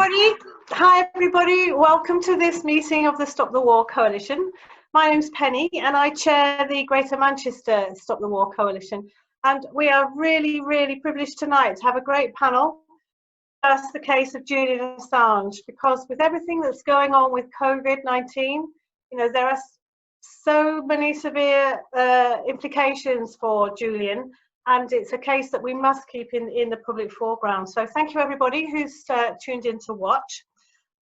everybody. Hi, everybody. Welcome to this meeting of the Stop the War Coalition. My name's Penny, and I chair the Greater Manchester Stop the War Coalition. And we are really, really privileged tonight to have a great panel. First, the case of Julian Assange, because with everything that's going on with COVID-19, you know, there are so many severe implications for Julian. And it's a case that we must keep in the public foreground. So thank you, everybody who's tuned in to watch.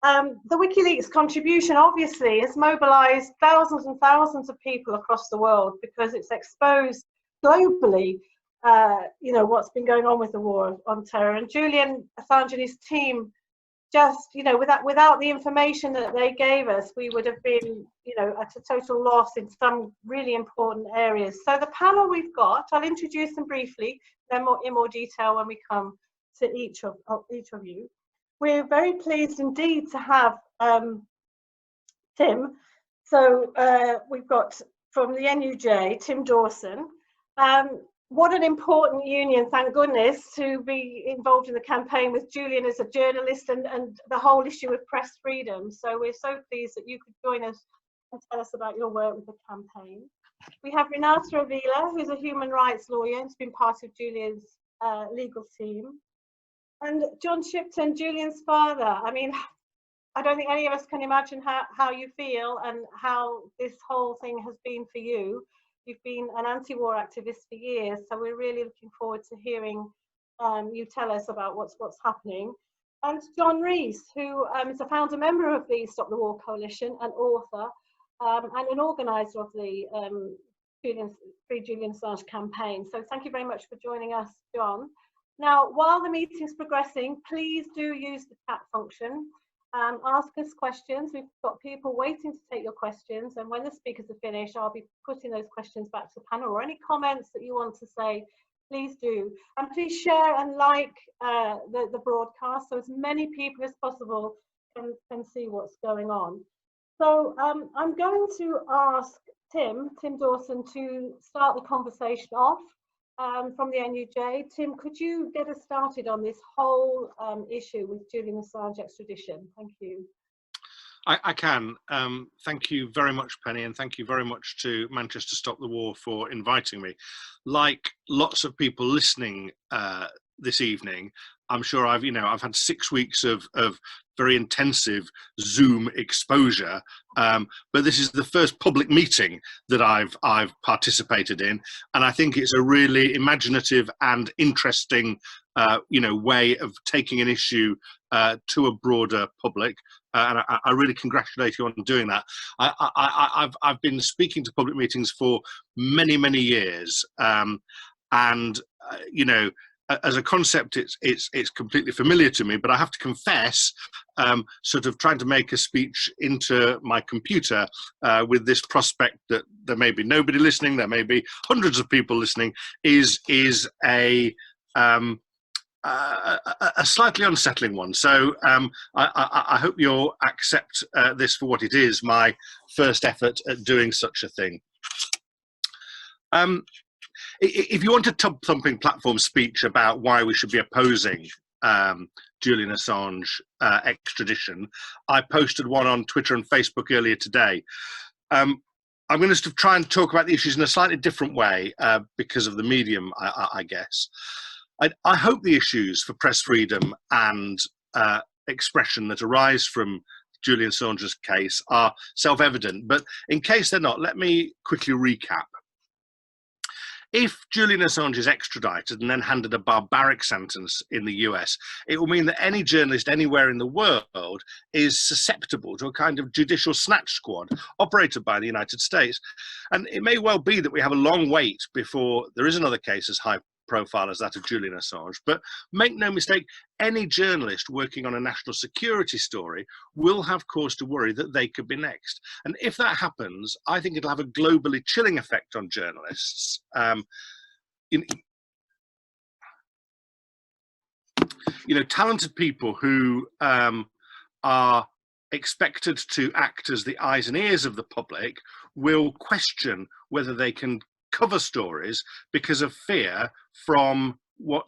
The Wikileaks contribution obviously has mobilized thousands and thousands of people across the world because it's exposed globally, you know, what's been going on with the war on terror. And Julian Assange and his team just, you know, without the information that they gave us, we would have been, you know, at a total loss in some really important areas. So the panel we've got, I'll introduce them briefly, then in more detail when we come to each of you. We're very pleased indeed to have Tim. So we've got from the NUJ, Tim Dawson. What an important union, thank goodness, to be involved in the campaign with Julian as a journalist and the whole issue of press freedom. So we're so pleased that you could join us and tell us about your work with the campaign. We have Renata Avila, who's a human rights lawyer and has been part of Julian's legal team. And John Shipton, Julian's father. I mean, I don't think any of us can imagine how you feel and how this whole thing has been for you. You've been an anti-war activist for years, so we're really looking forward to hearing you tell us about what's happening. And John Rees, who is a founder member of the Stop the War Coalition, an author, and an organiser of the Free Julian Assange campaign. So thank you very much for joining us, John. Now, while the meeting's progressing, please do use the chat function. Ask us questions. We've got people waiting to take your questions, and when the speakers are finished, I'll be putting those questions back to the panel, or any comments that you want to say, please do. And please share and like the broadcast so as many people as possible can see what's going on. So I'm going to ask Tim Dawson to start the conversation off. From the NUJ. Tim, could you get us started on this whole issue with Julian Assange extradition? Thank you. I can. Thank you very much, Penny, and thank you very much to Manchester Stop the War for inviting me. Like lots of people listening this evening, I'm sure I've had 6 weeks of very intensive Zoom exposure, but this is the first public meeting that I've participated in, and I think it's a really imaginative and interesting way of taking an issue to a broader public, and I really congratulate you on doing that. I've been speaking to public meetings for many years, and as a concept, it's completely familiar to me, but I have to confess, sort of trying to make a speech into my computer with this prospect that there may be nobody listening, there may be hundreds of people listening, is a slightly unsettling one. So I hope you'll accept this for what it is, my first effort at doing such a thing. If you want a tub-thumping platform speech about why we should be opposing Julian Assange extradition, I posted one on Twitter and Facebook earlier today. I'm going to try and talk about the issues in a slightly different way because of the medium, I guess. I hope the issues for press freedom and expression that arise from Julian Assange's case are self-evident, but in case they're not, let me quickly recap. If Julian Assange is extradited and then handed a barbaric sentence in the US, it will mean that any journalist anywhere in the world is susceptible to a kind of judicial snatch squad operated by the United States. And it may well be that we have a long wait before there is another case as high profile as that of Julian Assange, but make no mistake, any journalist working on a national security story will have cause to worry that they could be next. And if that happens, I think it'll have a globally chilling effect on journalists. Talented people who are expected to act as the eyes and ears of the public will question whether they can cover stories because of fear from what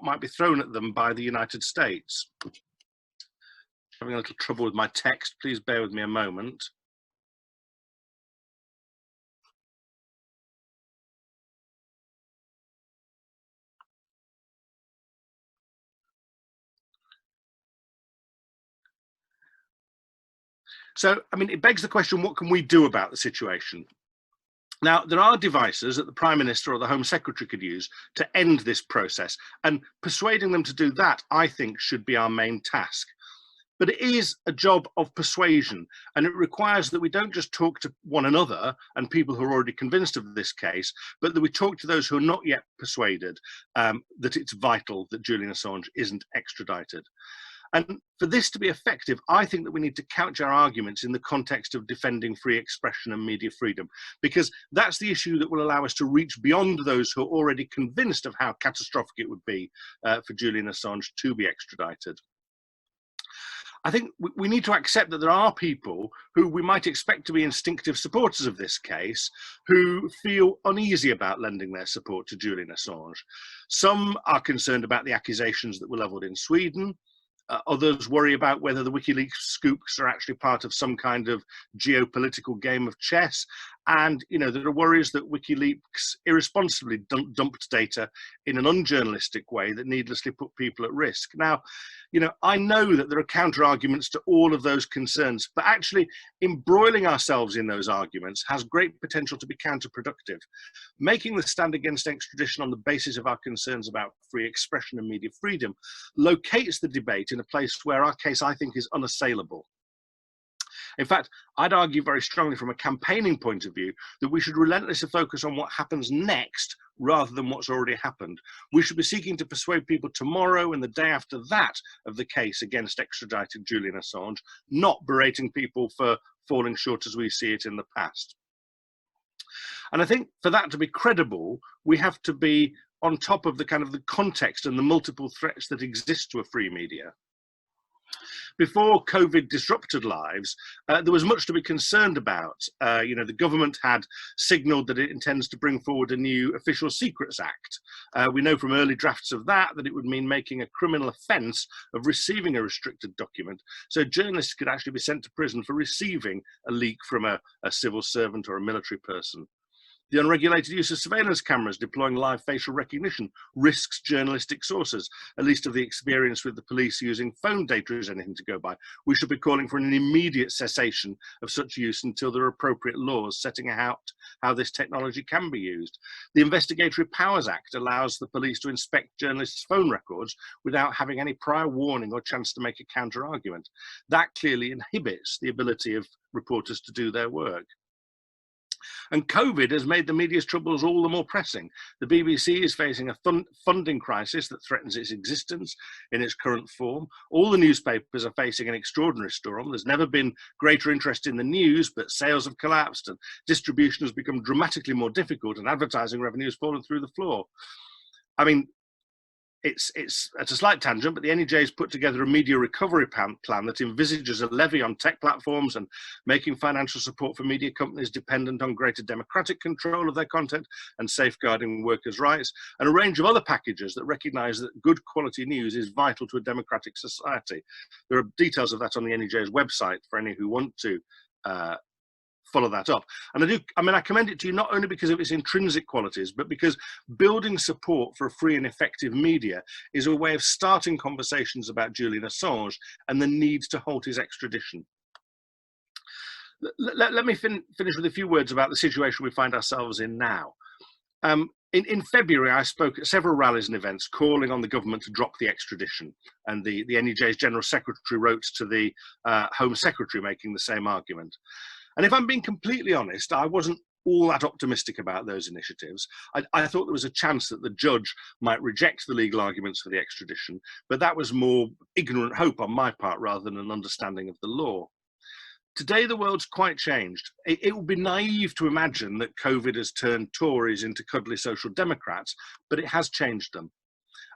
might be thrown at them by the United States. Having a little trouble with my text. Please bear with me a moment. So, I mean, it begs the question, what can we do about the situation? Now, there are devices that the Prime Minister or the Home Secretary could use to end this process, and persuading them to do that, I think, should be our main task. But it is a job of persuasion, and it requires that we don't just talk to one another and people who are already convinced of this case, but that we talk to those who are not yet persuaded that it's vital that Julian Assange isn't extradited. And for this to be effective, I think that we need to couch our arguments in the context of defending free expression and media freedom, because that's the issue that will allow us to reach beyond those who are already convinced of how catastrophic it would be for Julian Assange to be extradited. I think we need to accept that there are people who we might expect to be instinctive supporters of this case who feel uneasy about lending their support to Julian Assange. Some are concerned about the accusations that were levelled in Sweden. Others worry about whether the Wikileaks scoops are actually part of some kind of geopolitical game of chess. And, you know, there are worries that WikiLeaks irresponsibly dumped data in an unjournalistic way that needlessly put people at risk. Now, you know, I know that there are counter arguments to all of those concerns, but actually embroiling ourselves in those arguments has great potential to be counterproductive. Making the stand against extradition on the basis of our concerns about free expression and media freedom locates the debate in a place where our case, I think, is unassailable. In fact, I'd argue very strongly from a campaigning point of view that we should relentlessly focus on what happens next rather than what's already happened. We should be seeking to persuade people tomorrow and the day after that of the case against extradited Julian Assange, not berating people for falling short as we see it in the past. And I think for that to be credible, we have to be on top of the kind of the context and the multiple threats that exist to a free media. Before COVID disrupted lives, there was much to be concerned about. You know, the government had signalled that it intends to bring forward a new Official Secrets Act. We know from early drafts of that it would mean making a criminal offence of receiving a restricted document. So journalists could actually be sent to prison for receiving a leak from a civil servant or a military person. The unregulated use of surveillance cameras deploying live facial recognition risks journalistic sources. At least of the experience with the police using phone data is anything to go by. We should be calling for an immediate cessation of such use until there are appropriate laws setting out how this technology can be used. The Investigatory Powers Act allows the police to inspect journalists' phone records without having any prior warning or chance to make a counter-argument. That clearly inhibits the ability of reporters to do their work. And COVID has made the media's troubles all the more pressing. The BBC is facing a funding crisis that threatens its existence in its current form. All the newspapers are facing an extraordinary storm. There's never been greater interest in the news, but sales have collapsed and distribution has become dramatically more difficult and advertising revenue has fallen through the floor. I mean, it's at a slight tangent, but the NEJ has put together a media recovery plan that envisages a levy on tech platforms and making financial support for media companies dependent on greater democratic control of their content and safeguarding workers' rights, and a range of other packages that recognise that good quality news is vital to a democratic society. There are details of that on the NEJ's website for any who want to follow that up. And I commend it to you not only because of its intrinsic qualities, but because building support for a free and effective media is a way of starting conversations about Julian Assange and the need to halt his extradition. Let me finish with a few words about the situation we find ourselves in now. In February, I spoke at several rallies and events calling on the government to drop the extradition, and the NEJ's General Secretary wrote to the Home Secretary making the same argument. And if I'm being completely honest, I wasn't all that optimistic about those initiatives. I thought there was a chance that the judge might reject the legal arguments for the extradition, but that was more ignorant hope on my part rather than an understanding of the law. Today, the world's quite changed. It would be naive to imagine that COVID has turned Tories into cuddly social democrats, but it has changed them.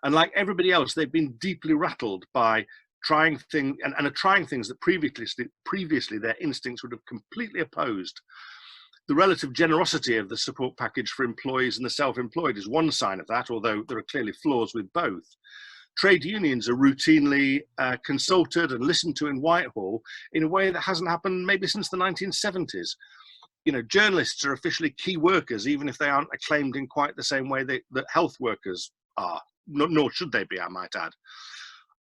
And like everybody else, they've been deeply rattled by trying things and are trying things that previously their instincts would have completely opposed. The relative generosity of the support package for employees and the self-employed is one sign of that, although there are clearly flaws with both. trade unions are routinely consulted and listened to in Whitehall in a way that hasn't happened maybe since the 1970s. You know, journalists are officially key workers, even if they aren't acclaimed in quite the same way that health workers are, nor should they be, I might add.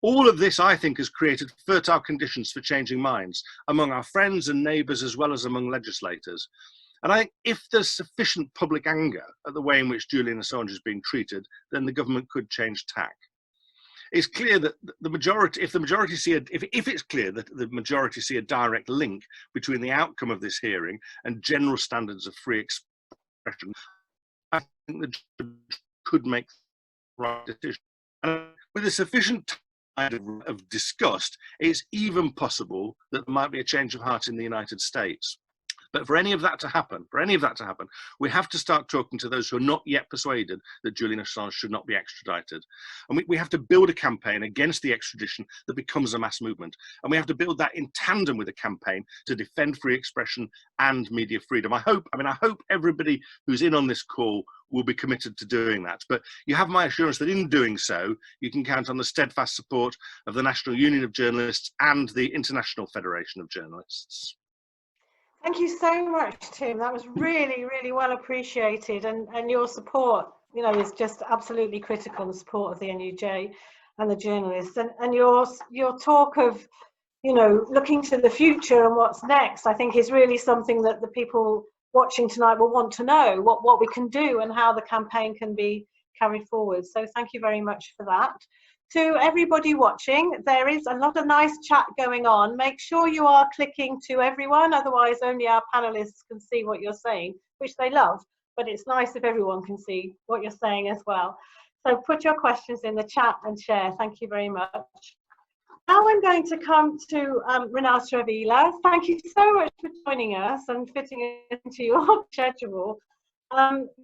All of this, I think, has created fertile conditions for changing minds among our friends and neighbours, as well as among legislators. And I think if there's sufficient public anger at the way in which Julian Assange is being treated, then the government could change tack. It's clear that the majority, if it's clear that the majority see a direct link between the outcome of this hearing and general standards of free expression, I think the judge could make the right decision. And with a sufficient time of disgust, it's even possible that there might be a change of heart in the United States. But for any of that to happen, we have to start talking to those who are not yet persuaded that Julian Assange should not be extradited. And we have to build a campaign against the extradition that becomes a mass movement. And we have to build that in tandem with a campaign to defend free expression and media freedom. I hope everybody who's in on this call will be committed to doing that. But you have my assurance that in doing so, you can count on the steadfast support of the National Union of Journalists and the International Federation of Journalists. Thank you so much, Tim. That was really, really well appreciated, and your support, you know, is just absolutely critical. The support of the NUJ and the journalists, and your talk of, you know, looking to the future and what's next, I think is really something that the people watching tonight will want to know what we can do and how the campaign can be carried forward. So thank you very much for that. To everybody watching, there is a lot of nice chat going on. Make sure you are clicking to everyone, otherwise only our panelists can see what you're saying, which they love, but it's nice if everyone can see what you're saying as well. So put your questions in the chat and share. Thank you very much. Now I'm going to come to Renata Avila. Thank you so much for joining us and fitting into your schedule.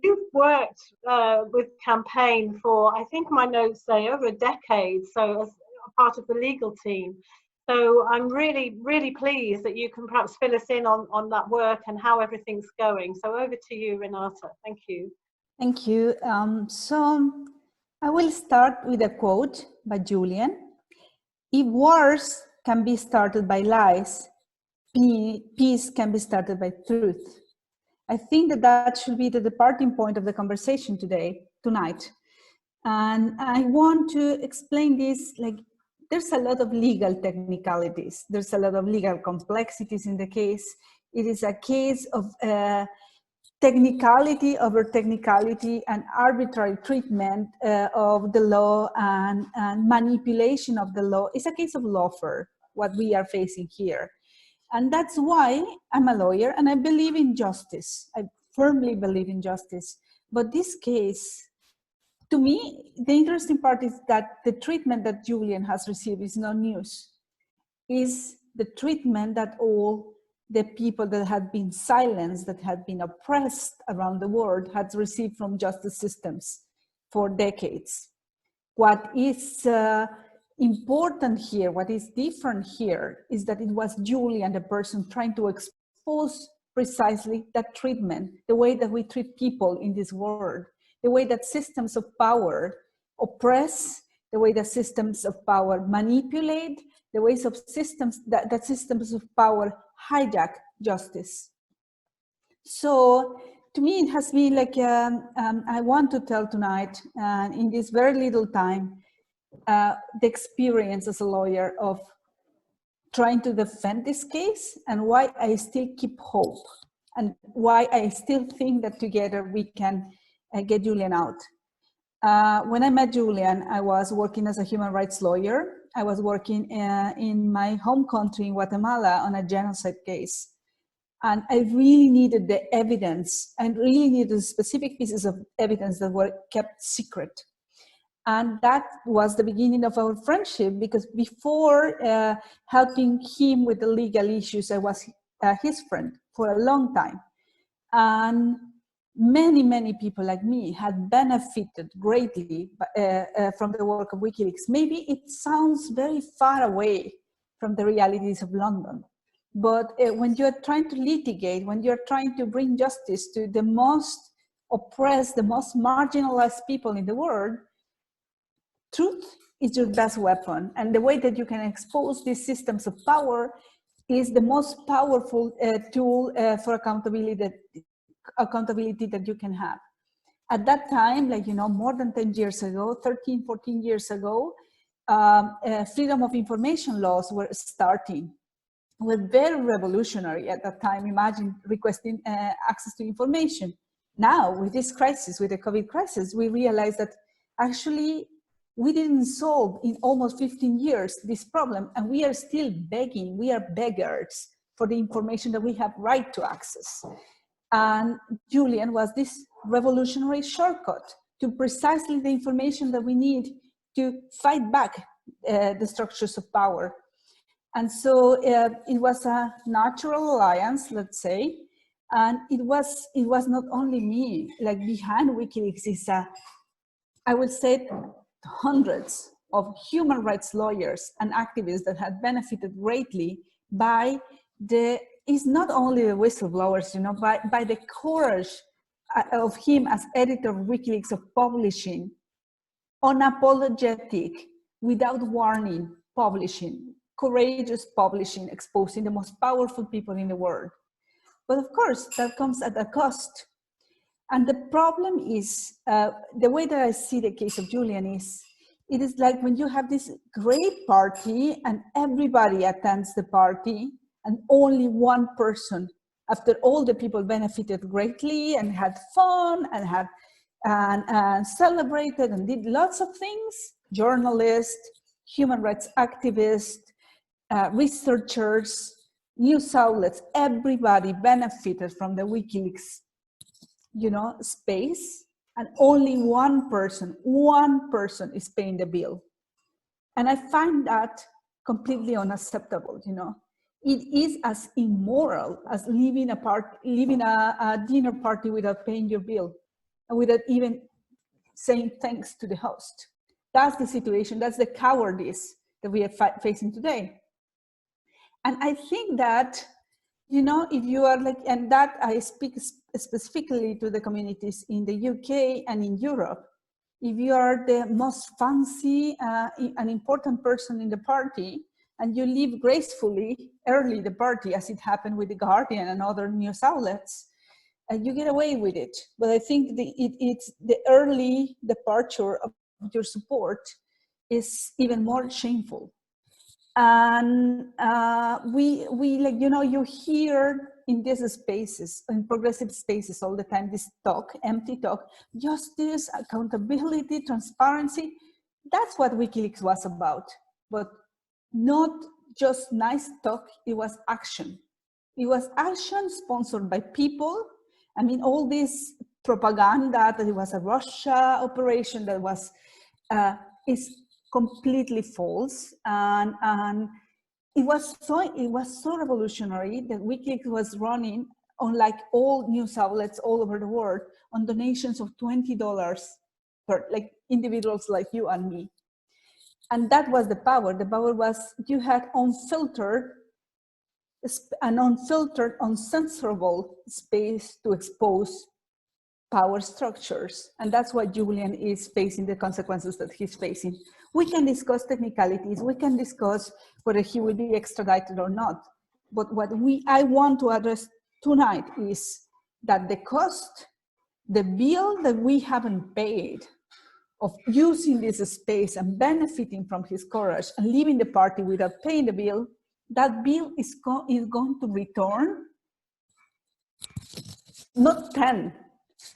You've worked with campaign for, I think my notes say, over a decade, so as a part of the legal team. So I'm really, really pleased that you can perhaps fill us in on that work and how everything's going. So over to you, Renata. Thank you. Thank you. So I will start with a quote by Julian. If wars can be started by lies, peace can be started by truth. I think that should be the departing point of the conversation tonight. And I want to explain this, like, there's a lot of legal technicalities. There's a lot of legal complexities in the case. It is a case of technicality over technicality and arbitrary treatment of the law and manipulation of the law. It's a case of lawfare, what we are facing here. And that's why I'm a lawyer and I believe in justice. I firmly believe in justice. But this case, to me, the interesting part is that the treatment that Julian has received is not news. Is the treatment that all the people that had been silenced, that had been oppressed around the world, had received from justice systems for decades. What is important here, what is different here, is that it was Julian, the person trying to expose precisely that treatment, the way that we treat people in this world, the way that systems of power oppress, the way that systems of power manipulate, the ways of systems that systems of power hijack justice. So to me, it has been like, I want to tell tonight, in this very little time, the experience as a lawyer of trying to defend this case and why I still keep hope and why I still think that together we can get Julian out. When I met Julian, I was working as a human rights lawyer. I was working in my home country in Guatemala on a genocide case. And I really needed the evidence and really needed specific pieces of evidence that were kept secret. And that was the beginning of our friendship, because before helping him with the legal issues, I was his friend for a long time. And many, many people like me had benefited greatly from the work of Wikileaks. Maybe it sounds very far away from the realities of London. But when you're trying to litigate, when you're trying to bring justice to the most oppressed, the most marginalized people in the world, truth is your best weapon. And the way that you can expose these systems of power is the most powerful tool for accountability that you can have. At that time, like, you know, more than 10 years ago, 13, 14 years ago, freedom of information laws were starting. Were very revolutionary at that time. Imagine requesting access to information. Now, with this crisis, with the COVID crisis, we realize that actually we didn't solve in almost 15 years this problem, and we are still begging, we are beggars for the information that we have right to access. And Julian was this revolutionary shortcut to precisely the information that we need to fight back the structures of power. And so it was a natural alliance, let's say, and it was not only me. Like, behind Wikileaks is I would say hundreds of human rights lawyers and activists that had benefited greatly by it's not only the whistleblowers, you know, by the courage of him as editor of Wikileaks, of publishing, unapologetic, without warning, publishing, courageous publishing, exposing the most powerful people in the world. But of course, that comes at a cost. And the problem is, the way that I see the case of Julian is, it is like when you have this great party and everybody attends the party, and only one person, after all the people benefited greatly and had fun and had and celebrated and did lots of things, journalists, human rights activists, researchers, news outlets, everybody benefited from the WikiLeaks, you know, space, and only one person is paying the bill. And I find that completely unacceptable, you know. It is as immoral as leaving a dinner party without paying your bill and without even saying thanks to the host. That's the situation, that's the cowardice that we are facing today. And I think that, you know, if you are like, and that I speak specifically to the communities in the UK and in Europe, if you are the most fancy and important person in the party, and you leave gracefully early the party, as it happened with The Guardian and other news outlets, and you get away with it. But I think it's the early departure of your support is even more shameful. And we like, you know, you hear in these spaces, in progressive spaces all the time, this talk, empty talk, justice, accountability, transparency. That's what WikiLeaks was about. But not just nice talk, it was action. It was action sponsored by people. I mean, all this propaganda that it was a Russia operation that was, is completely false. And it was so revolutionary that WikiLeaks was running, unlike all news outlets all over the world, on donations of $20 per, like, individuals like you and me. And that was the power. The power was you had unfiltered, uncensorable space to expose power structures. And that's why Julian is facing the consequences that he's facing. We can discuss technicalities. We can discuss whether he will be extradited or not. But what I want to address tonight is that the cost, the bill that we haven't paid of using this space and benefiting from his courage and leaving the party without paying the bill, that bill is going to return not 10,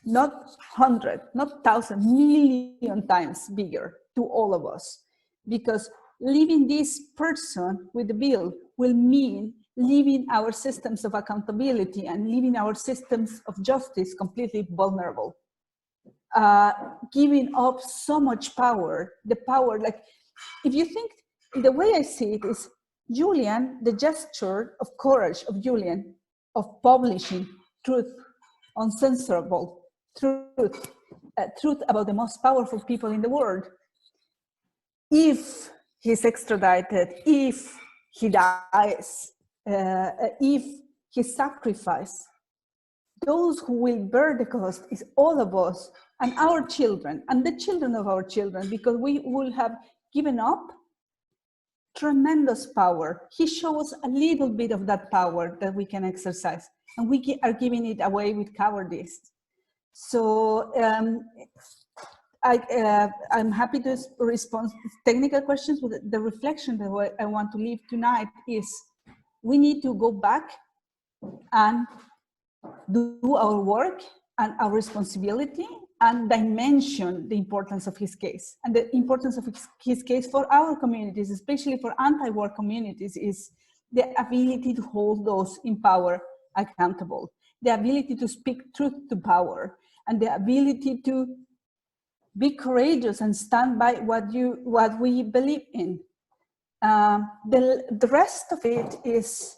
not 100, not 1,000, million times bigger to all of us. Because leaving this person with the bill will mean leaving our systems of accountability and leaving our systems of justice completely vulnerable. Giving up so much power, the power, like, if you think, the way I see it is Julian, the gesture of courage of Julian, of publishing truth, uncensorable truth, truth about the most powerful people in the world. If he's extradited, if he dies, if he's sacrificed, those who will bear the cost is all of us and our children and the children of our children, because we will have given up tremendous power. He shows a little bit of that power that we can exercise, and we are giving it away with cowardice. So I'm happy to respond to technical questions. But the reflection that I want to leave tonight is we need to go back and do our work and our responsibility and dimension the importance of his case. And the importance of his case for our communities, especially for anti-war communities, is the ability to hold those in power accountable, the ability to speak truth to power, and the ability to be courageous and stand by what we believe in. The rest of it is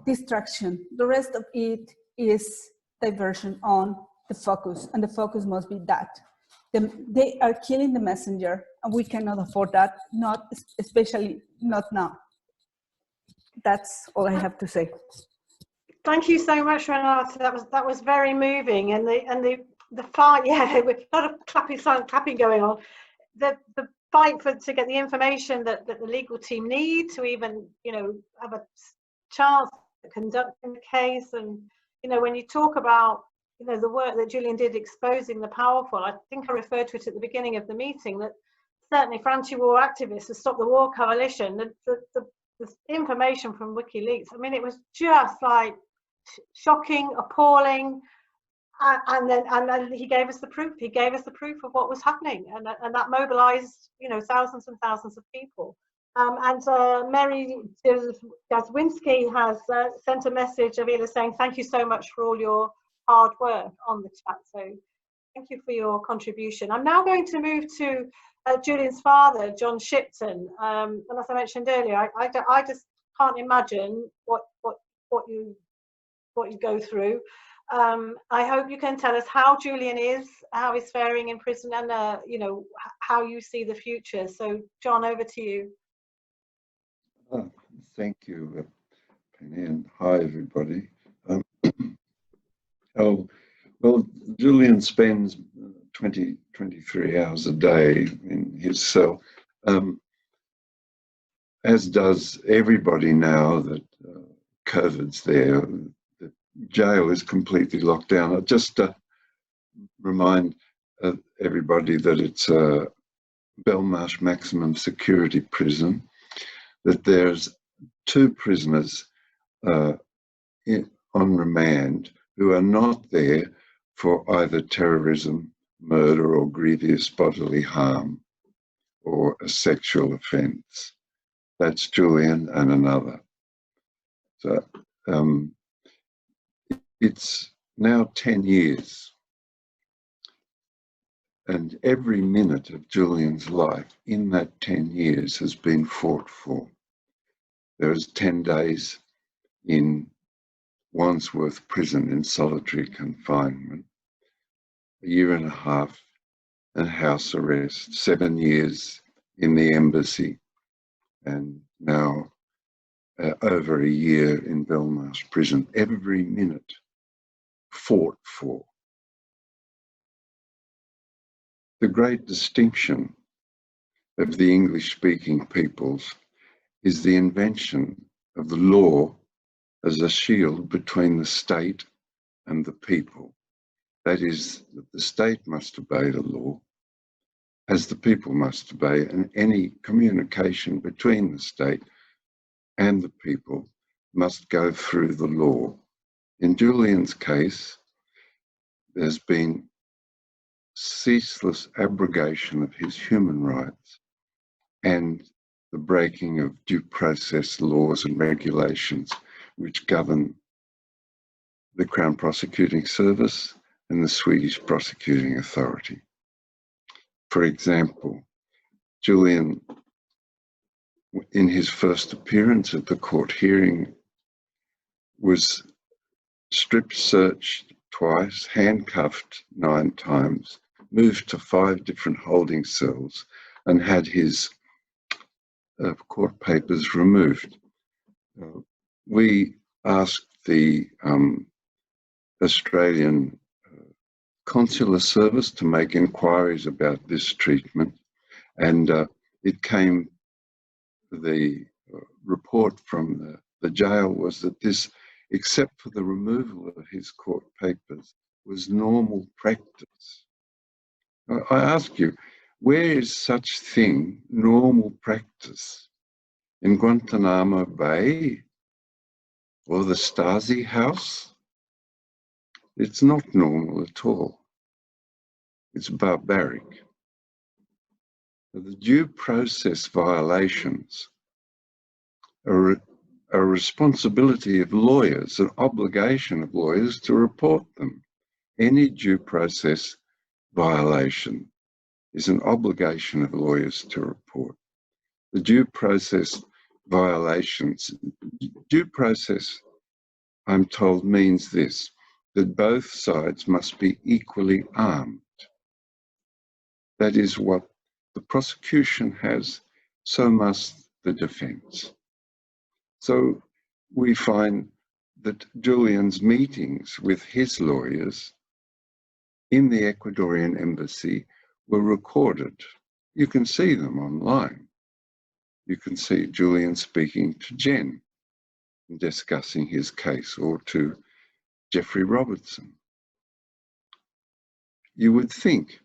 distraction. The rest of it is diversion on the focus, and the focus must be that. They are killing the messenger, and we cannot afford that, especially not now. That's all I have to say. Thank you so much, Renata. That was very moving, and the fight. Yeah, with a lot of clapping going on. The fight to get the information that the legal team need to even have a chance of conducting the case. And when you talk about the work that Julian did exposing the powerful, I think I referred to it at the beginning of the meeting, that certainly for anti-war activists to Stop the War Coalition, the information from WikiLeaks, I mean, it was just like shocking, appalling, and then he gave us the proof. He gave us the proof of what was happening, and that mobilized thousands and thousands of people. And Mary Gazwinski has sent a message, Avila, saying thank you so much for all your hard work on the chat. So thank you for your contribution. I'm now going to move to Julian's father, John Shipton. And as I mentioned earlier, I just can't imagine what you go through. I hope you can tell us how Julian is, how he's faring in prison, and how you see the future. So John, over to you. Thank you, Penny, and hi everybody. Well, Julian spends 23 hours a day in his cell, as does everybody now that COVID's there. The jail is completely locked down. I'll just remind everybody that it's a Belmarsh maximum security prison, that there's 2 prisoners on remand who are not there for either terrorism, murder, or grievous bodily harm, or a sexual offence. That's Julian and another. So it's now 10 years, and every minute of Julian's life in that 10 years has been fought for. There was 10 days in Wandsworth prison in solitary confinement, a year and a half in house arrest, 7 years in the embassy, and now over a year in Belmarsh prison. Every minute fought for. The great distinction of the English-speaking peoples is the invention of the law as a shield between the state and the people. That is, that the state must obey the law, as the people must obey, and any communication between the state and the people must go through the law. In Julian's case, there's been ceaseless abrogation of his human rights and the breaking of due process laws and regulations which govern the Crown Prosecuting Service and the Swedish Prosecuting Authority. For example, Julian, in his first appearance at the court hearing, was strip searched twice, handcuffed 9 times, moved to 5 different holding cells, and had his court papers removed. We asked the Australian Consular Service to make inquiries about this treatment, and it came, the report from the jail was that this, except for the removal of his court papers, was normal practice. I ask you, where is such thing normal practice? In Guantanamo Bay or the Stasi house? It's not normal at all. It's barbaric. The due process violations are a responsibility of lawyers, an obligation of lawyers to report them. Any due process violation is an obligation of lawyers to report. The due process violations, due process, I'm told, means this, that both sides must be equally armed. That is what the prosecution has, so must the defense. So we find that Julian's meetings with his lawyers in the Ecuadorian embassy were recorded. You can see them online. You can see Julian speaking to Jen and discussing his case, or to Jeffrey Robertson. You would think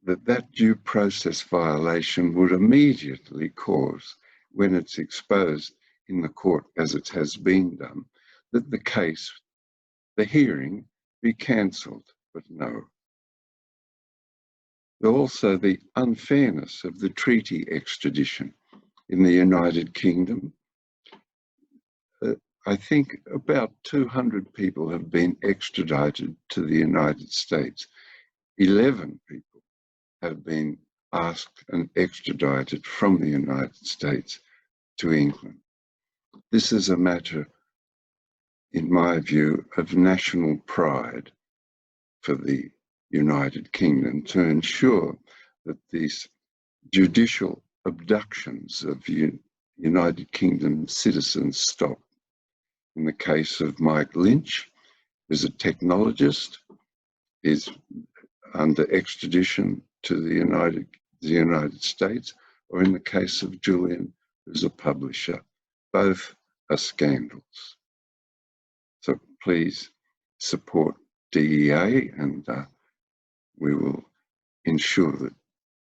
that that due process violation would immediately cause, when it's exposed in the court as it has been done, that the case, the hearing, be cancelled, but no. Also, the unfairness of the treaty extradition in the United Kingdom. I think about 200 people have been extradited to the United States. 11 people have been asked and extradited from the United States to England. This is a matter, in my view, of national pride for the United Kingdom to ensure that these judicial abductions of United Kingdom citizens stop. In the case of Mike Lynch, who's a technologist, is under extradition to the United States, or in the case of Julian, who's a publisher. Both are scandals. So please support DEA, and we will ensure that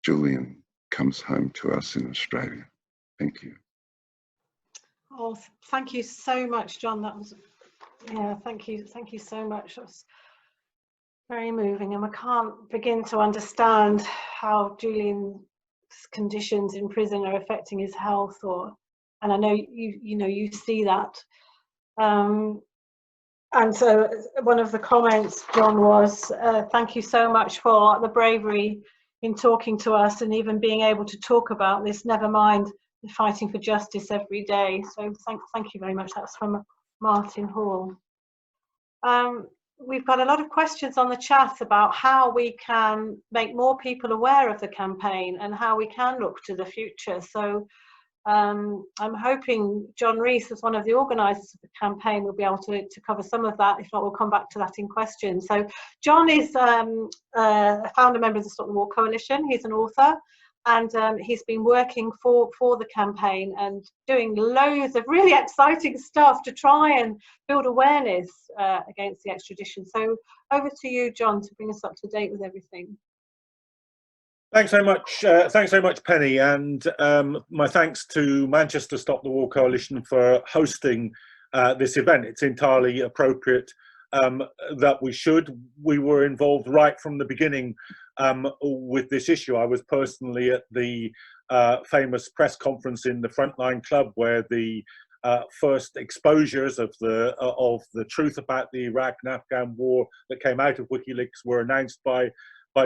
Julian comes home to us in Australia. Thank you. Oh, thank you so much, John. That was, yeah, thank you so much. That was very moving, and I can't begin to understand how Julian's conditions in prison are affecting his health, and I know you see that. And so one of the comments, John, was thank you so much for the bravery in talking to us and even being able to talk about this, never mind fighting for justice every day. So thank you very much. That's from Martin Hall. We've got a lot of questions on the chat about how we can make more people aware of the campaign and how we can look to the future. So I'm hoping John Rees, as one of the organisers of the campaign, will be able to cover some of that. If not, we'll come back to that in questions. So John is a founder member of the Stop the War Coalition. He's an author, and he's been working for the campaign and doing loads of really exciting stuff to try and build awareness against the extradition. So over to you, John, to bring us up to date with everything. Thanks so much. Thanks so much, Penny, and my thanks to Manchester Stop the War Coalition for hosting this event. It's entirely appropriate that we should. We were involved right from the beginning with this issue. I was personally at the famous press conference in the Frontline Club, where the first exposures of the truth about the Iraq and Afghan war that came out of WikiLeaks were announced by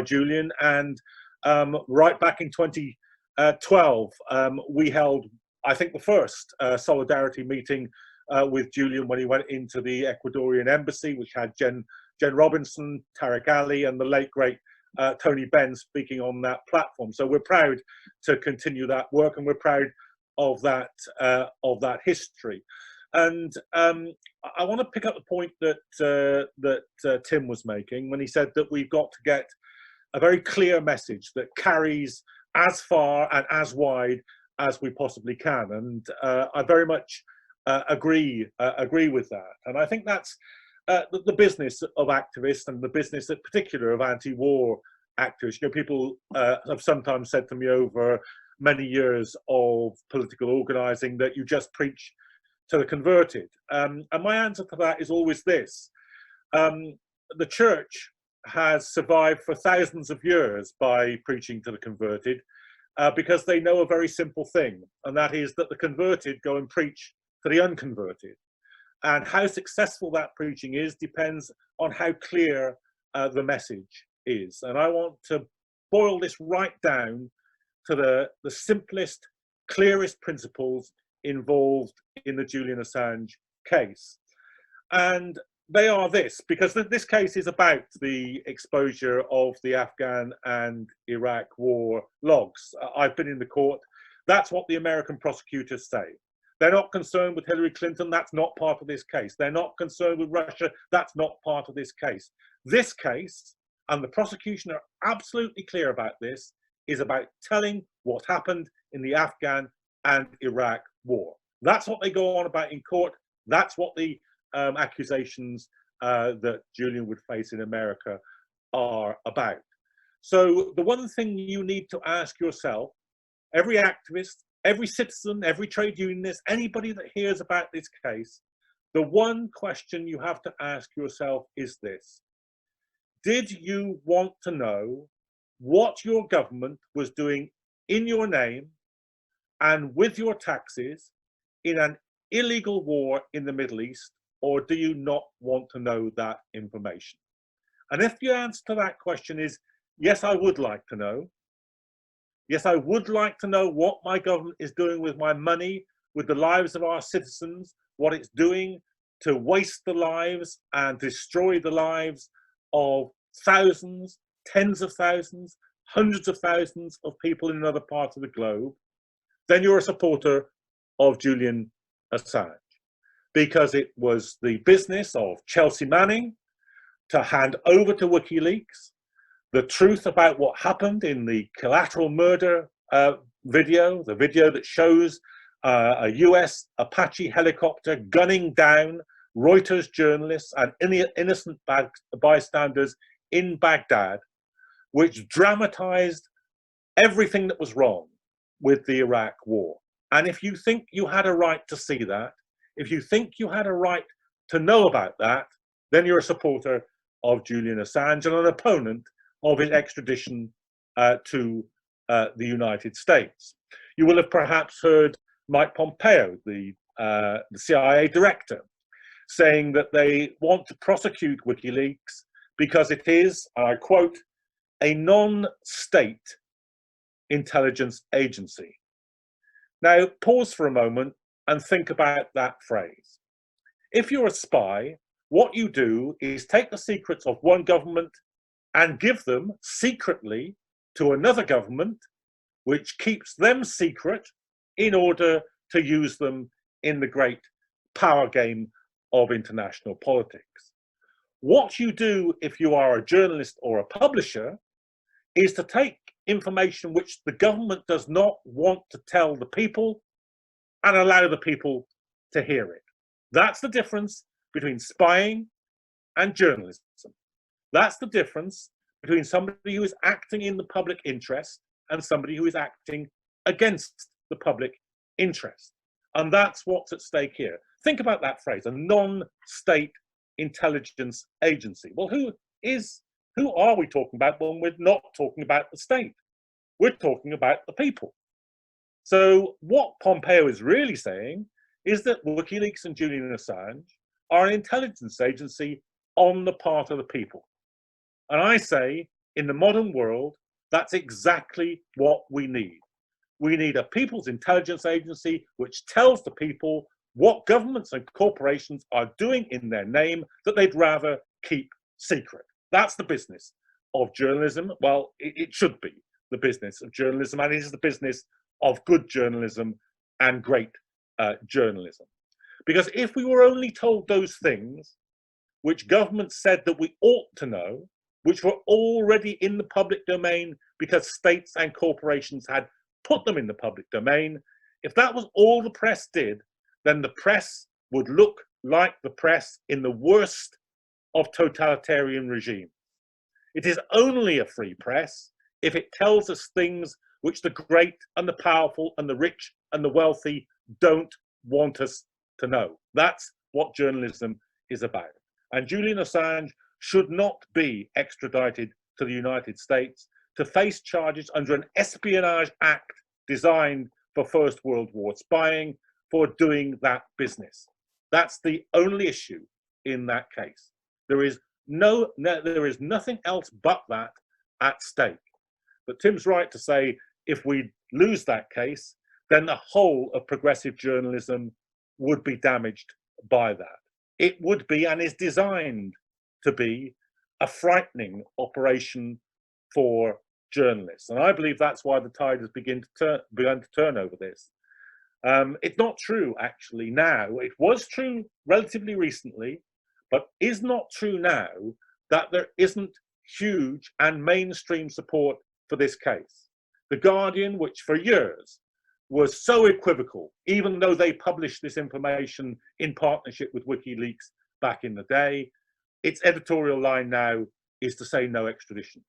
Julian. And right back in 2012, we held, I think, the first solidarity meeting with Julian when he went into the Ecuadorian embassy, which had Jen Robinson, Tariq Ali, and the late great Tony Benn speaking on that platform. So we're proud to continue that work, and we're proud of that history. And I want to pick up the point that Tim was making when he said that we've got to get a very clear message that carries as far and as wide as we possibly can. And I very much agree with that. And I think that's the business of activists, and the business in particular of anti-war activists. You know, people have sometimes said to me over many years of political organising that you just preach to the converted. And my answer to that is always this. The church has survived for thousands of years by preaching to the converted, because they know a very simple thing, and that is that the converted go and preach to the unconverted. And how successful that preaching is depends on how clear the message is. And I want to boil this right down to the simplest, clearest principles involved in the Julian Assange case. And they are this, because this case is about the exposure of the Afghan and Iraq war logs. I've been in the court. That's what the American prosecutors say. They're not concerned with Hillary Clinton. That's not part of this case. They're not concerned with Russia. That's not part of this case. This case, and the prosecution are absolutely clear about this, is about telling what happened in the Afghan and Iraq war. That's what they go on about in court. That's what the accusations that Julian would face in America are about. So the one thing you need to ask yourself, every activist, every citizen, every trade unionist, anybody that hears about this case, the one question you have to ask yourself is this: did you want to know what your government was doing in your name and with your taxes in an illegal war in the Middle East, or do you not want to know that information? And if your answer to that question is, yes, I would like to know. Yes, I would like to know what my government is doing with my money, with the lives of our citizens, what it's doing to waste the lives and destroy the lives of thousands, tens of thousands, hundreds of thousands of people in other parts of the globe, then you're a supporter of Julian Assange. Because it was the business of Chelsea Manning to hand over to Wikileaks the truth about what happened in the collateral murder video, the video that shows a US Apache helicopter gunning down Reuters journalists and innocent bystanders in Baghdad, which dramatized everything that was wrong with the Iraq war. And if you think you had a right to see that, if you think you had a right to know about that, then you're a supporter of Julian Assange and an opponent of his extradition to the United States. You will have perhaps heard Mike Pompeo, the CIA director, saying that they want to prosecute Wikileaks because it is, and I quote, a non-state intelligence agency. Now, pause for a moment and think about that phrase. If you're a spy, what you do is take the secrets of one government and give them secretly to another government, which keeps them secret in order to use them in the great power game of international politics. What you do if you are a journalist or a publisher is to take information which the government does not want to tell the people and allow the people to hear it. That's the difference between spying and journalism. That's the difference between somebody who is acting in the public interest and somebody who is acting against the public interest. And that's what's at stake here. Think about that phrase, a non-state intelligence agency. Well, who are we talking about when we're not talking about the state? We're talking about the people. So what Pompeo is really saying is that Wikileaks and Julian Assange are an intelligence agency on the part of the people. And I say, in the modern world, that's exactly what we need. We need a people's intelligence agency which tells the people what governments and corporations are doing in their name that they'd rather keep secret. That's the business of journalism. Well, it should be the business of journalism, and it is the business of good journalism and great journalism. Because if we were only told those things which governments said that we ought to know, which were already in the public domain because states and corporations had put them in the public domain, if that was all the press did, then the press would look like the press in the worst of totalitarian regimes. It is only a free press if it tells us things which the great and the powerful and the rich and the wealthy don't want us to know. That's what journalism is about. And Julian Assange should not be extradited to the United States to face charges under an Espionage Act designed for First World War spying for doing that business. That's the only issue in that case. There is nothing else but that at stake. But Tim's right to say if we lose that case, then the whole of progressive journalism would be damaged by that. It would be, and is designed to be, a frightening operation for journalists. And I believe that's why the tide has begun to turn over this. It's not true, actually, now. It was true relatively recently, but is not true now that there isn't huge and mainstream support for this case. The Guardian, which for years was so equivocal, even though they published this information in partnership with Wikileaks back in the day, its editorial line now is to say no extradition.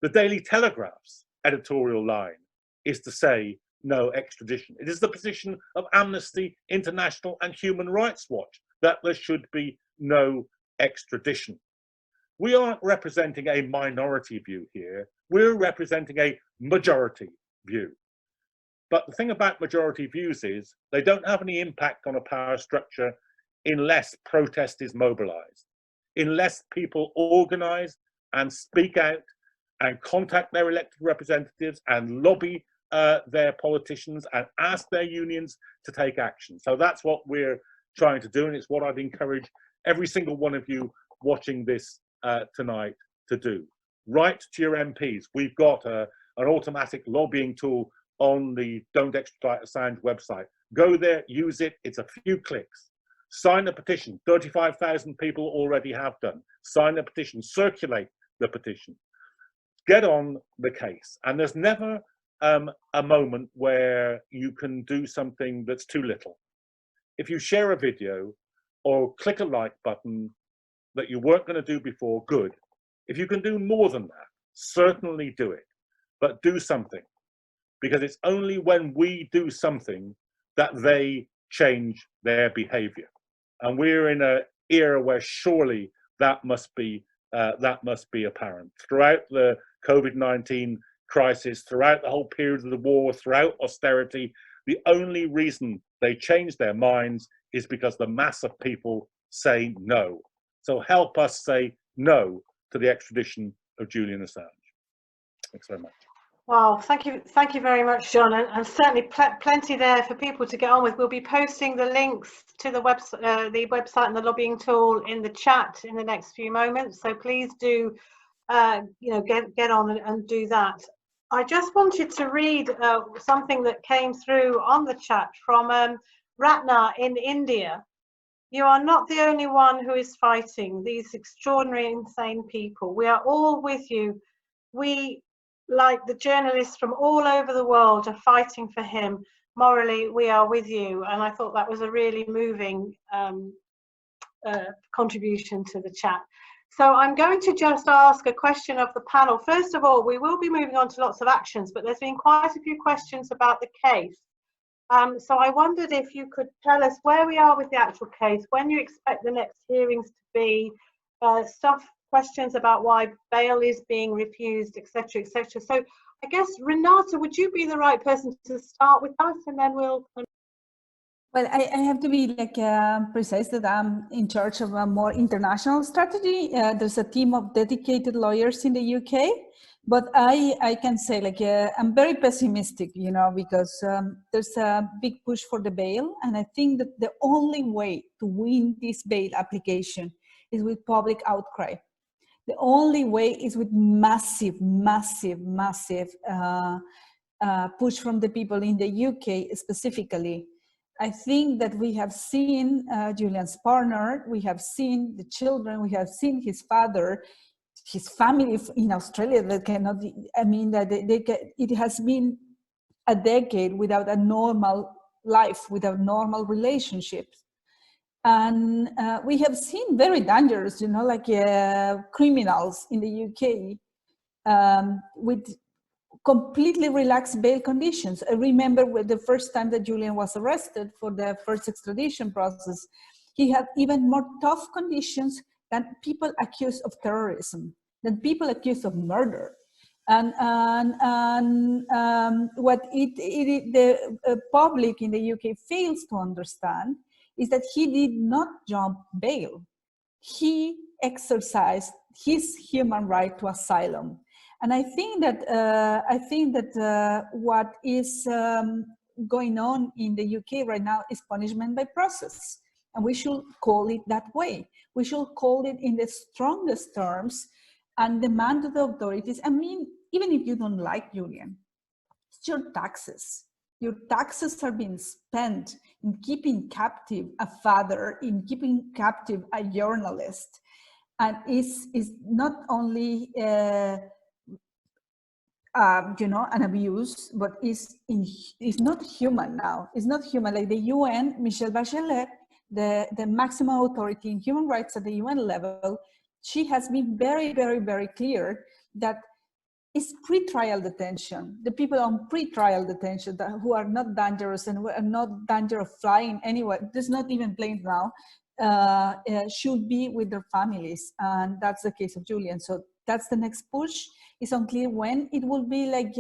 The Daily Telegraph's editorial line is to say no extradition. It is the position of Amnesty International and Human Rights Watch that there should be no extradition. We aren't representing a minority view here, we're representing a majority view. But the thing about majority views is they don't have any impact on a power structure unless protest is mobilized, unless people organize and speak out and contact their elected representatives and lobby their politicians and ask their unions to take action. So that's what we're trying to do, and it's what I'd encourage every single one of you watching this tonight to do. Write to your MPs. We've got an automatic lobbying tool on the Don't Extradite Assange website. Go there, use it, it's a few clicks. Sign a petition. 35,000 people already have done. Sign a petition, circulate the petition. Get on the case. And there's never a moment where you can do something that's too little. If you share a video or click a like button that you weren't going to do before, good. If you can do more than that, certainly do it. But do something. Because it's only when we do something that they change their behavior. And we're in an era where surely that must be apparent. Throughout the COVID-19 crisis, throughout the whole period of the war, throughout austerity, the only reason they change their minds is because the mass of people say no. So help us say no to the extradition of Julian Assange. Thanks very much. Well, thank you very much, John, and certainly plenty there for people to get on with. We'll be posting the links to the website and the lobbying tool in the chat in the next few moments. So please do, get on and do that. I just wanted to read something that came through on the chat from Ratna in India. You are not the only one who is fighting these extraordinary, insane people. We are all with you. We, like the journalists from all over the world, are fighting for him. Morally, we are with you. And I thought that was a really moving contribution to the chat. So I'm going to just ask a question of the panel. First of all, we will be moving on to lots of actions, but there's been quite a few questions about the case. So I wondered if you could tell us where we are with the actual case, when you expect the next hearings to be, questions about why bail is being refused, etc., etc. So I guess, Renata, would you be the right person to start with us, and then we'll... Well, I have to be precise that I'm in charge of a more international strategy. There's a team of dedicated lawyers in the UK, but I can say I'm very pessimistic, because there's a big push for the bail, and I think that the only way to win this bail application is with public outcry. The only way is with massive push from the people in the UK specifically. I think that we have seen Julian's partner, we have seen the children, we have seen his father. his family in Australia that cannot, I mean, that it has been a decade without a normal life, without normal relationships. And we have seen very dangerous, like criminals in the UK with completely relaxed bail conditions. I remember the first time that Julian was arrested for the first extradition process, he had even more tough conditions than people accused of terrorism, than people accused of murder. And what the public in the UK fails to understand is that he did not jump bail. He exercised his human right to asylum. And I think that what is going on in the UK right now is punishment by process. And we should call it that way. We should call it in the strongest terms and demand to the authorities. I mean, even if you don't like Julian, it's your taxes. Your taxes are being spent in keeping captive a father, in keeping captive a journalist. And is not only an abuse, but is not human now. It's not human. Like the UN, Michelle Bachelet, the maximum authority in human rights at the UN level, she has been very, very, very clear that it's pre-trial detention. The people on pre-trial detention who are not dangerous and who are not danger of flying anywhere, there's not even planes now, should be with their families. And that's the case of Julian. So that's the next push. It's unclear when it will be. Like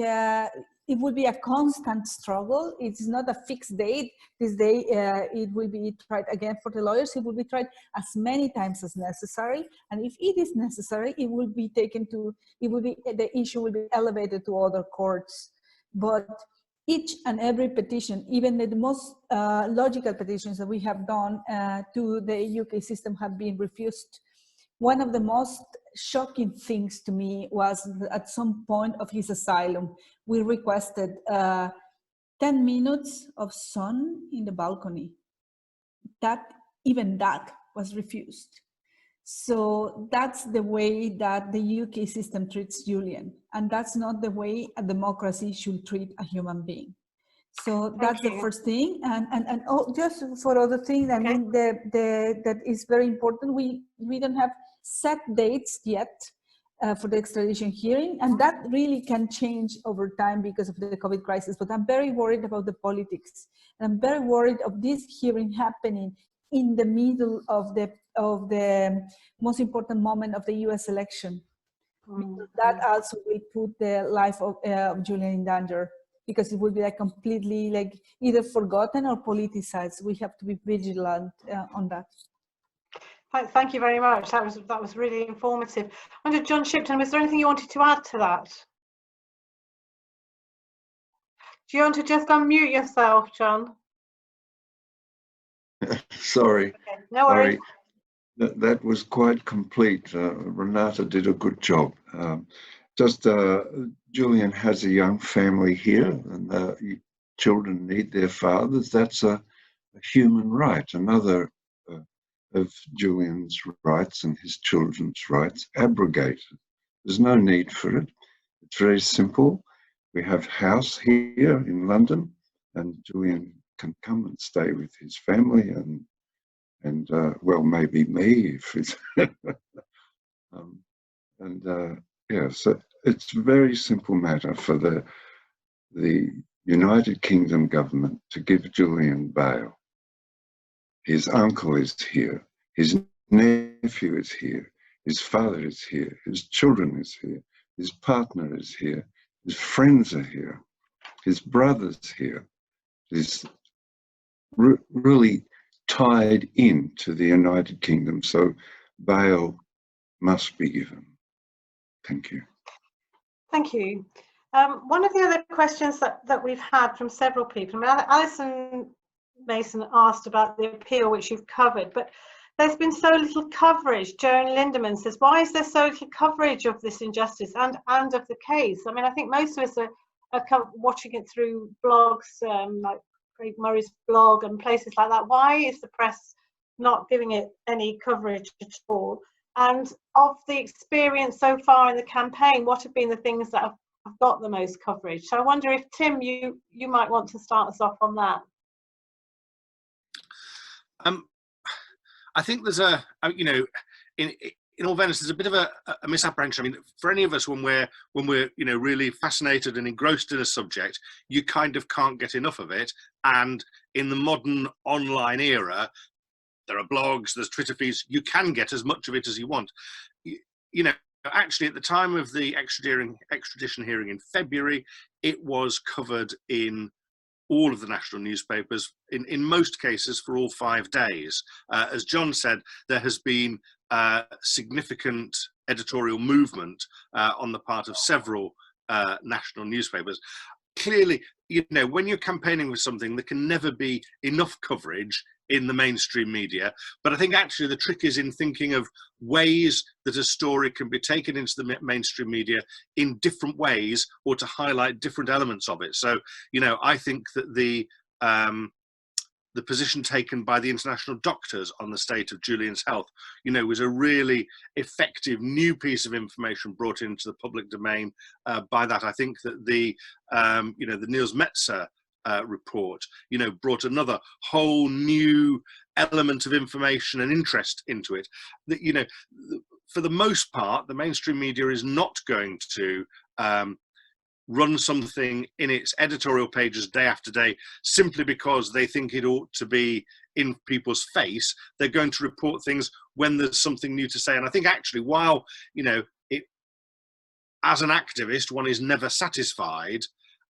it will be a constant struggle. It's not a fixed date. This day it will be tried again for the lawyers. It will be tried as many times as necessary. And if it is necessary, it will be taken to, the issue will be elevated to other courts. But each and every petition, even the most logical petitions that we have done to the UK system have been refused. One of the most shocking things to me was at some point of his asylum, we requested 10 minutes of sun in the balcony. Even that was refused. So that's the way that the UK system treats Julian. And that's not the way a democracy should treat a human being. So that's the first thing. And just for other things, I mean, that is very important. We don't have set dates yet for the extradition hearing, and that really can change over time because of the COVID crisis. But I'm very worried about the politics, and I'm very worried of this hearing happening in the middle of the most important moment of the US election. That also will put the life of Julian in danger, because it will be like completely like either forgotten or politicized. We have to be vigilant on that. Thank you very much. That was really informative. I wonder, John Shipton, was there anything you wanted to add to that? Do you want to just unmute yourself, John? Sorry. Okay, no worries. Sorry. That was quite complete. Renata did a good job. Julian has a young family here, and children need their fathers. That's a human right. Another of Julian's rights and his children's rights abrogated. There's no need for it. It's very simple. We have a house here in London, and Julian can come and stay with his family and well, maybe me if it's so it's a very simple matter for the United Kingdom government to give Julian bail. His uncle is here, his nephew is here, his father is here, his children is here, his partner is here, his friends are here, his brother's here. He's really tied in to the United Kingdom, so bail must be given. Thank you. Thank you. One of the other questions that we've had from several people, I mean, Alison Mason asked about the appeal, which you've covered, but there's been so little coverage. Joan Lindemann says, why is there so little coverage of this injustice and of the case? I mean, I think most of us are watching it through blogs, like Craig Murray's blog and places like that. Why is the press not giving it any coverage at all? And of the experience so far in the campaign, what have been the things that have got the most coverage? So I wonder if, Tim, you might want to start us off on that. I think there's a, you know, in all fairness, there's a bit of a misapprehension. I mean, for any of us, when we're you know, really fascinated and engrossed in a subject, you kind of can't get enough of it. And in the modern online era, there are blogs, there's Twitter feeds, you can get as much of it as you want. You know, actually, at the time of the extradition hearing in February, it was covered in all of the national newspapers, in most cases for all 5 days. As John said, there has been significant editorial movement on the part of several national newspapers. Clearly, you know, when you're campaigning with something, there can never be enough coverage in the mainstream media. But I think actually the trick is in thinking of ways that a story can be taken into the mainstream media in different ways, or to highlight different elements of it. So, you know, I think that the position taken by the international doctors on the state of Julian's health, you know, was a really effective new piece of information brought into the public domain by that. I think that the, you know, the Niels Metzer report, you know, brought another whole new element of information and interest into it. That, you know, for the most part, the mainstream media is not going to run something in its editorial pages day after day simply because they think it ought to be in people's face. They're going to report things when there's something new to say. And I think actually, while, you know, as an activist, one is never satisfied,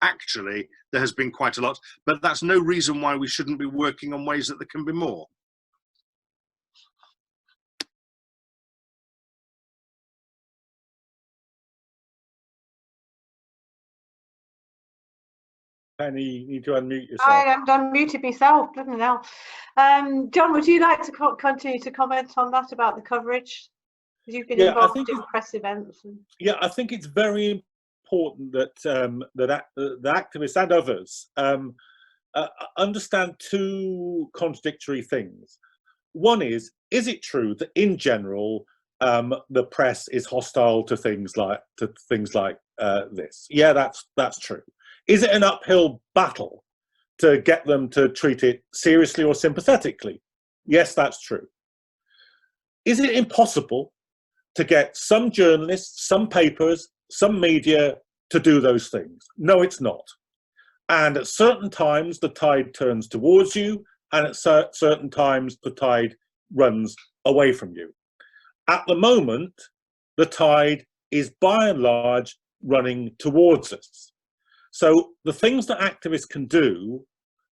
actually there has been quite a lot, but that's no reason why we shouldn't be working on ways that there can be more. Penny, you need to unmute yourself. I am unmuted myself, bloody hell. John, would you like to continue to comment on that about the coverage? Because you've been involved in press events. Yeah, I think it's very important that the activists and others understand two contradictory things. One is it true that in general the press is hostile to things like this? Yeah, that's true. Is it an uphill battle to get them to treat it seriously or sympathetically? Yes, that's true. Is it impossible to get some journalists, some papers, some media to do those things? No, it's not. And at certain times, the tide turns towards you, and at certain times, the tide runs away from you. At the moment, the tide is by and large running towards us. So the things that activists can do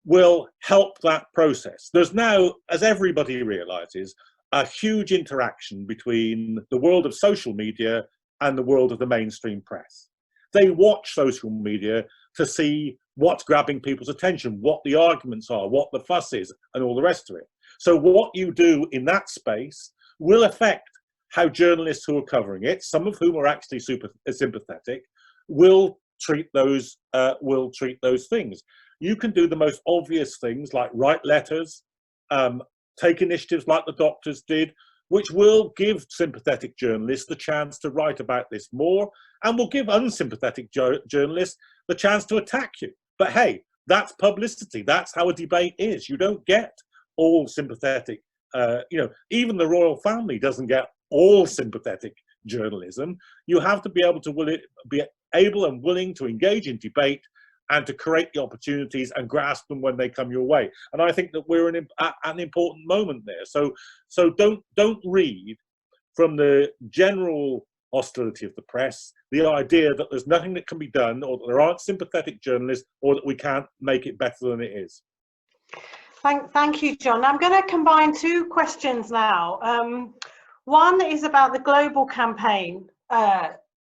will help that process. There's now, as everybody realizes, a huge interaction between the world of social media and the world of the mainstream press. They watch social media to see what's grabbing people's attention, what the arguments are, what the fuss is, and all the rest of it. So what you do in that space will affect how journalists who are covering it, some of whom are actually super sympathetic, will treat those things. You can do the most obvious things like write letters, take initiatives like the doctors did, which will give sympathetic journalists the chance to write about this more, and will give unsympathetic journalists the chance to attack you. But hey, that's publicity. That's how a debate is. You don't get all sympathetic, you know, even the royal family doesn't get all sympathetic journalism. You have to be able to be able and willing to engage in debate and to create the opportunities and grasp them when they come your way. And I think that we're at an important moment there. So don't read from the general hostility of the press the idea that there's nothing that can be done, or that there aren't sympathetic journalists, or that we can't make it better than it is. Thank you, John. I'm going to combine two questions now. One is about the global campaign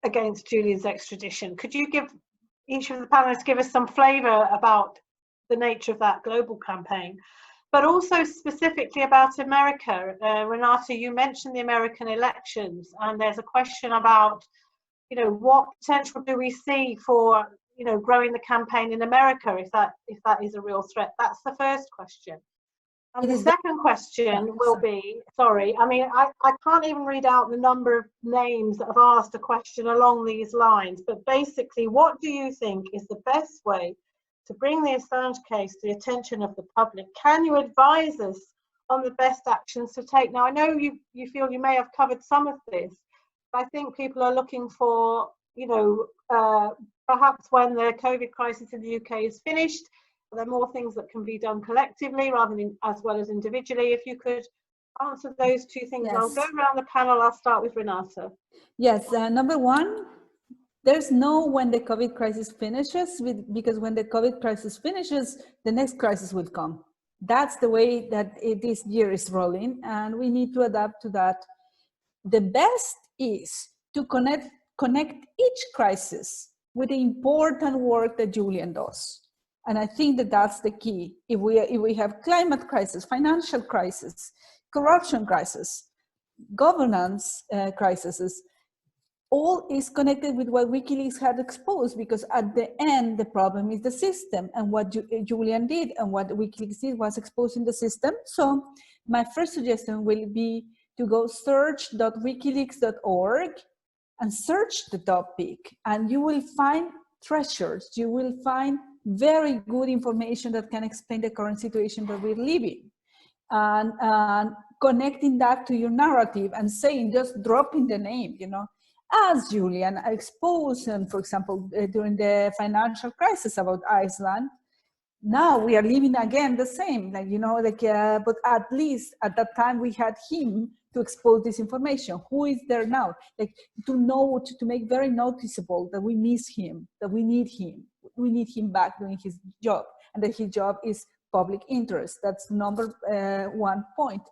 against Julian's extradition. Could you give each of the panelists give us some flavour about the nature of that global campaign, but also specifically about America? Renata, you mentioned the American elections, and there's a question about, you know, what potential do we see for, you know, growing the campaign in America if that is a real threat? That's the first question. And the second question will be, sorry, I mean, I can't even read out the number of names that have asked a question along these lines, but basically, what do you think is the best way to bring the Assange case to the attention of the public? Can you advise us on the best actions to take? Now, I know you feel you may have covered some of this, but I think people are looking for, you know, perhaps when the COVID crisis in the UK is finished, there are more things that can be done collectively rather than as well as individually. If you could answer those two things. Yes. I'll go around the panel. I'll start with Renata. Yes, number one, there's no when the COVID crisis finishes, because when the COVID crisis finishes, the next crisis will come. That's the way that this year is rolling, and we need to adapt to that. The best is to connect each crisis with the important work that Julian does. And I think that that's the key. If we have climate crisis, financial crisis, corruption crisis, governance crises, all is connected with what Wikileaks had exposed, because at the end, the problem is the system. And what Julian did and what Wikileaks did was exposing the system. So my first suggestion will be to go search.wikileaks.org and search the topic, and you will find treasures. You will find very good information that can explain the current situation that we're living, and connecting that to your narrative and saying, just dropping the name, you know, as Julian Expulsion, for example, during the financial crisis about Iceland. Now we are living again the same, like, you know, like, but at least at that time we had him to expose this information. Who is there now? Like, to know, to make very noticeable that we miss him, that we need him back doing his job, and that his job is public interest. That's number 1 point.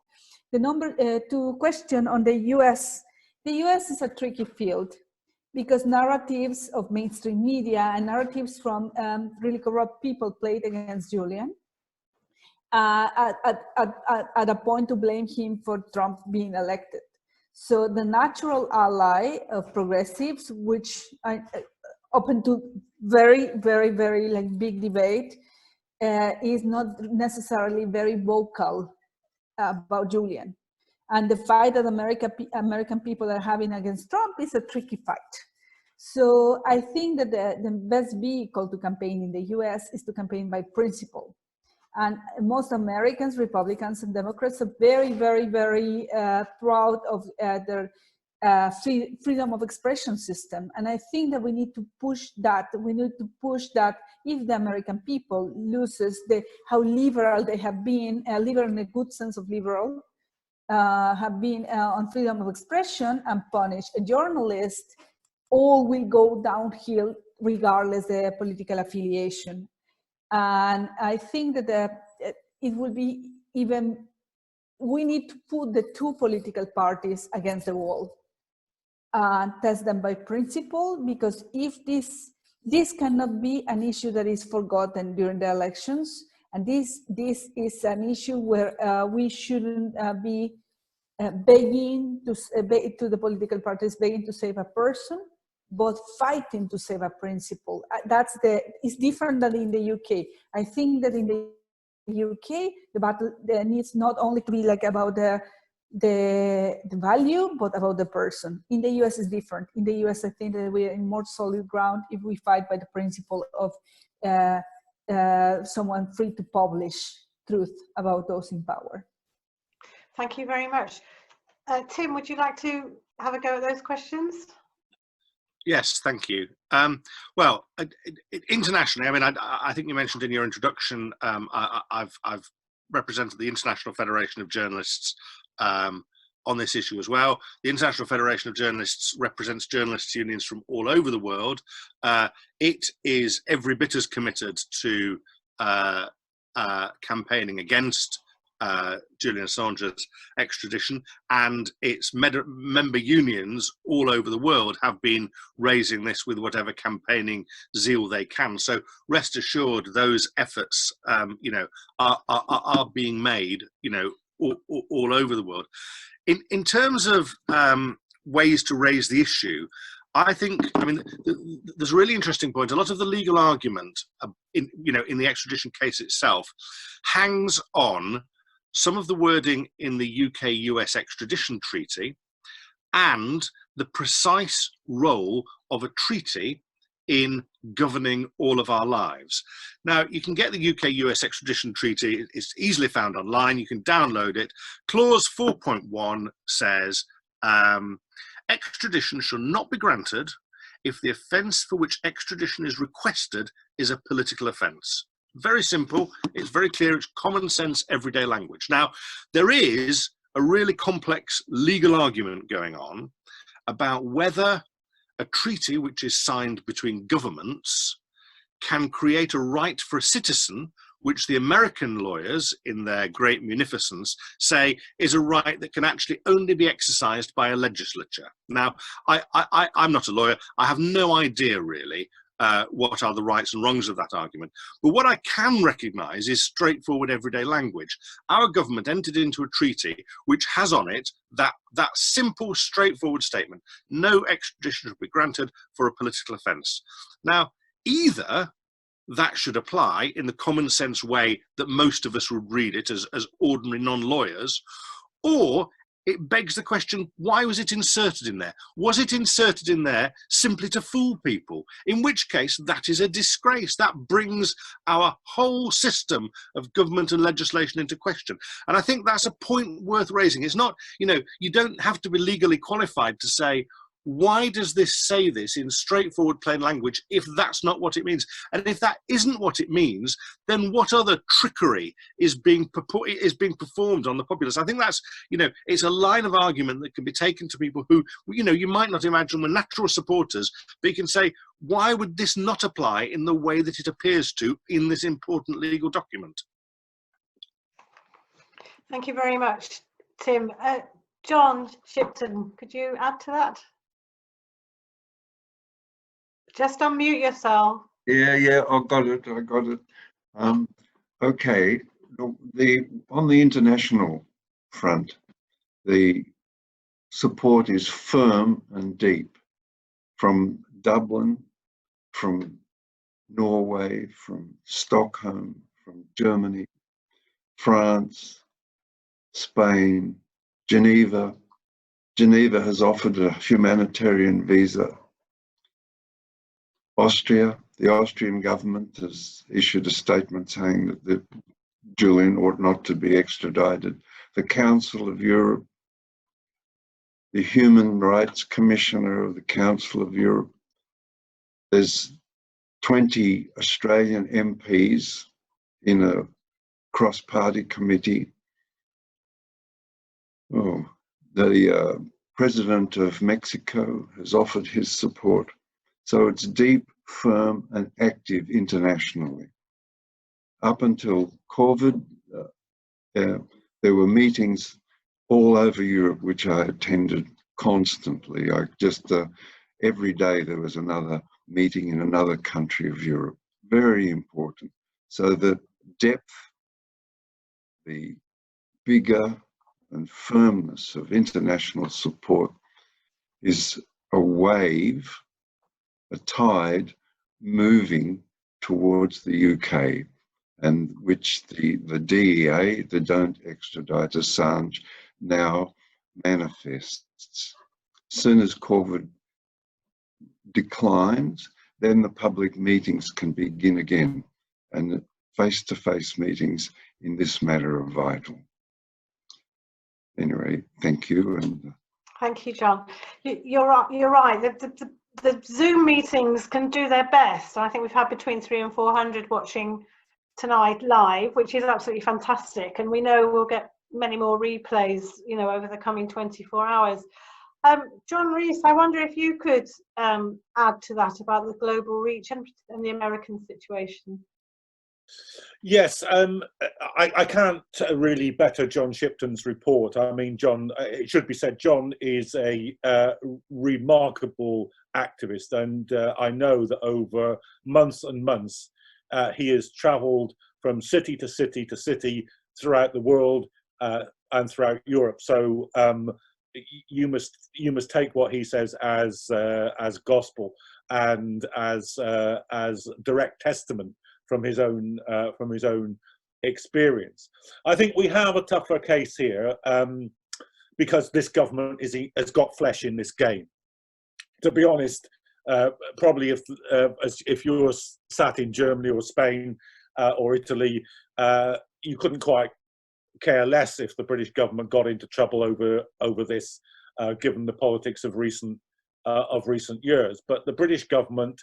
The number 2 question on the US. The US is a tricky field, because narratives of mainstream media and narratives from really corrupt people played against Julian at a point to blame him for Trump being elected. So the natural ally of progressives, which are open to very, very, very like big debate, is not necessarily very vocal about Julian. And the fight that American people are having against Trump is a tricky fight. So I think that the best vehicle to campaign in the US is to campaign by principle. And most Americans, Republicans and Democrats, are very, very, very proud of their freedom of expression system. And I think that we need to push that. We need to push that if the American people loses how liberal they have been, liberal in a good sense of liberal, have been on freedom of expression and punish a journalist, all will go downhill regardless the political affiliation. And I think that it will be even, we need to put the two political parties against the wall and test them by principle, because if this cannot be an issue that is forgotten during the elections, and this is an issue where we shouldn't be begging to the political parties, begging to save a person, but fighting to save a principle. It's different than in the UK. I think that in the UK, the battle needs not only to be like about the value, but about the person. In the US is different. In the US, I think that we are in more solid ground if we fight by the principle of someone free to publish truth about those in power. Thank you very much. Tim, would you like to have a go at those questions? Yes, thank you. Well, internationally, I mean, I think you mentioned in your introduction, I've represented the International Federation of Journalists on this issue as well. The International Federation of Journalists represents journalists' unions from all over the world. It is every bit as committed to campaigning against Julian Assange's extradition, and its member unions all over the world have been raising this with whatever campaigning zeal they can. So rest assured, those efforts, you know, are being made, you know, all over the world. In terms of ways to raise the issue, I think, I mean, there's a really interesting point. A lot of the legal argument, in the extradition case itself, hangs on some of the wording in the UK-US extradition treaty and the precise role of a treaty in governing all of our lives. Now, you can get the UK-US extradition treaty. It's easily found online. You can download it. Clause 4.1 says, extradition shall not be granted if the offence for which extradition is requested is a political offence. Very simple. It's very clear. It's common sense, everyday language. Now, there is a really complex legal argument going on about whether a treaty which is signed between governments can create a right for a citizen, which the American lawyers in their great munificence say is a right that can actually only be exercised by a legislature. Now, I'm not a lawyer. I have no idea really what are the rights and wrongs of that argument. But what I can recognise is straightforward everyday language. Our government entered into a treaty which has on it that simple, straightforward statement: no extradition should be granted for a political offence. Now, either that should apply in the common sense way that most of us would read it as ordinary non-lawyers, or it begs the question, why was it inserted in there? Was it inserted in there simply to fool people? In which case, that is a disgrace. That brings our whole system of government and legislation into question. And I think that's a point worth raising. It's not, you don't have to be legally qualified to say, why does this say this in straightforward, plain language if that's not what it means? And if that isn't what it means, then what other trickery is being performed on the populace? I think that's, it's a line of argument that can be taken to people who, you might not imagine were natural supporters, but you can say, why would this not apply in the way that it appears to in this important legal document? Thank you very much, Tim. John Shipton, could you add to that? Just unmute yourself. Yeah, I got it. Okay, on the international front, the support is firm and deep from Dublin, from Norway, from Stockholm, from Germany, France, Spain, Geneva. Geneva has offered a humanitarian visa. Austria, the Austrian government has issued a statement saying that Julian ought not to be extradited. The Council of Europe, the Human Rights Commissioner of the Council of Europe, there's 20 Australian MPs in a cross-party committee. The President of Mexico has offered his support. So it's deep, firm, and active internationally. Up until COVID, there were meetings all over Europe, which I attended constantly. Every day there was another meeting in another country of Europe. Very important. So the depth, the vigor and firmness of international support is a wave, a tide moving towards the UK, and which the DEA, the Don't Extradite Assange, now manifests. As soon as COVID declines, then the public meetings can begin again, and face-to-face meetings in this matter are vital. Anyway, thank you. And thank you, John. You're right. The Zoom meetings can do their best. I think we've had between 300 and 400 watching tonight live, which is absolutely fantastic. And we know we'll get many more replays, over the coming 24 hours. John Rees, I wonder if you could add to that about the global reach and the American situation. Yes, I can't really better John Shipton's report. I mean, John, it should be said, John is a remarkable activist, and I know that over months and months he has travelled from city to city to city throughout the world and throughout Europe. So you must take what he says as gospel and as direct testament from his own experience. I think we have a tougher case here because this government has got flesh in this game. To be honest, probably if you were sat in Germany or Spain or Italy, you couldn't quite care less if the British government got into trouble over this, given the politics of recent years. But the British government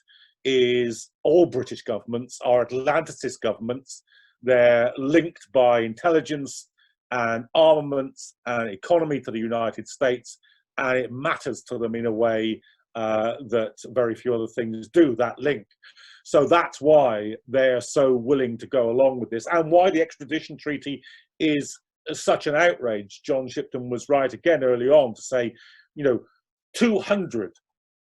all British governments are Atlanticist governments. They're linked by intelligence and armaments and economy to the United States, and it matters to them in a way that very few other things do, that link. So that's why they're so willing to go along with this, and why the extradition treaty is such an outrage. John Shipton was right again early on to say, 200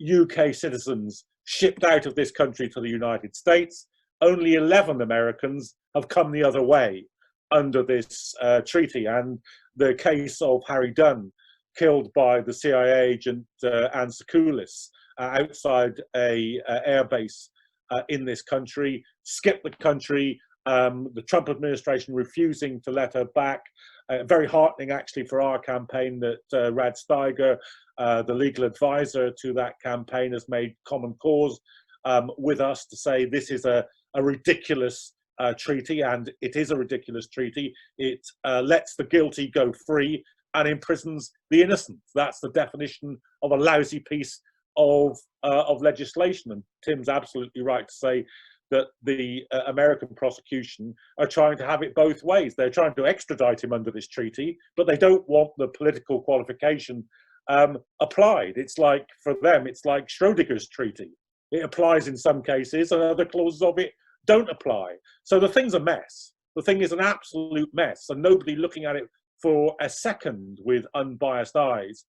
UK citizens shipped out of this country to the United States. Only 11 Americans have come the other way under this treaty. And the case of Harry Dunn, killed by the CIA agent Anne Secoulis outside a airbase in this country, skipped the country, the Trump administration refusing to let her back. Very heartening, actually, for our campaign that Rad Steiger, the legal advisor to that campaign, has made common cause with us to say this is a ridiculous treaty, and it is a ridiculous treaty. It lets the guilty go free and imprisons the innocent. That's the definition of a lousy piece of legislation. And Tim's absolutely right to say that the American prosecution are trying to have it both ways. They're trying to extradite him under this treaty, but they don't want the political qualification applied. It's like, for them, it's like Schrodinger's treaty. It applies in some cases and other clauses of it don't apply. So the thing's a mess. The thing is an absolute mess, and nobody looking at it for a second with unbiased eyes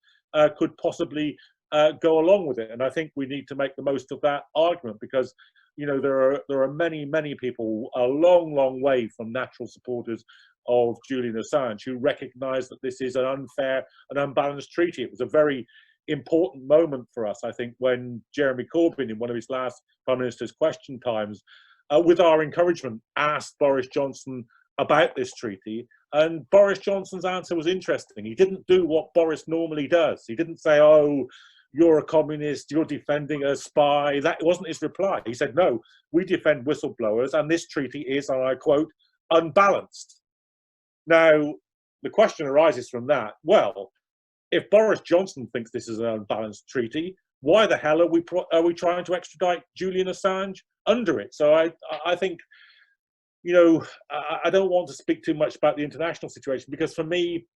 could possibly go along with it. And I think we need to make the most of that argument, because there are many people a long way from natural supporters of Julian Assange who recognise that this is an unfair and unbalanced treaty. It was a very important moment for us, I think, when Jeremy Corbyn, in one of his last Prime Minister's question times, with our encouragement, asked Boris Johnson about this treaty. And Boris Johnson's answer was interesting. He didn't do what Boris normally does. He didn't say, "Oh, you're a communist, you're defending a spy." That wasn't his reply. He said, "No, we defend whistleblowers, and this treaty is," and I quote, "unbalanced." Now, the question arises from that. Well, if Boris Johnson thinks this is an unbalanced treaty, why the hell are we trying to extradite Julian Assange under it? So I think, I don't want to speak too much about the international situation, because for me,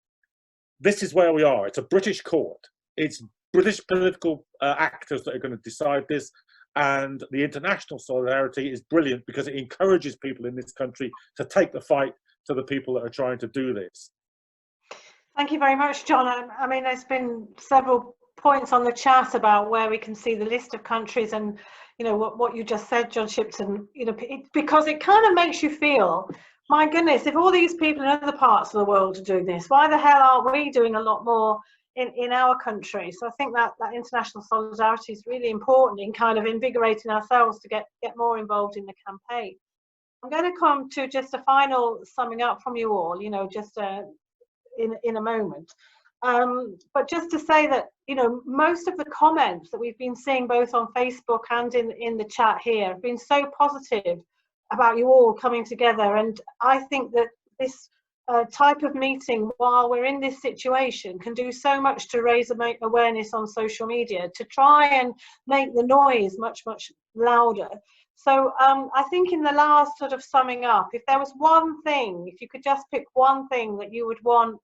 this is where we are. It's a British court. It's British political actors that are going to decide this, and the international solidarity is brilliant because it encourages people in this country to take the fight to the people that are trying to do this. Thank you very much, John. I mean, there's been several points on the chat about where we can see the list of countries, and what you just said, John Shipton, because it kind of makes you feel, my goodness, if all these people in other parts of the world are doing this, why the hell are we doing a lot more in our country? So I think that international solidarity is really important in kind of invigorating ourselves to get more involved in the campaign. I'm going to come to just a final summing up from you all, just in a moment. But just to say that, most of the comments that we've been seeing both on Facebook and in the chat here have been so positive about you all coming together. And I think that this type of meeting, while we're in this situation, can do so much to raise awareness on social media, to try and make the noise much louder. So I think in the last sort of summing up, if there was one thing, if you could just pick one thing that you would want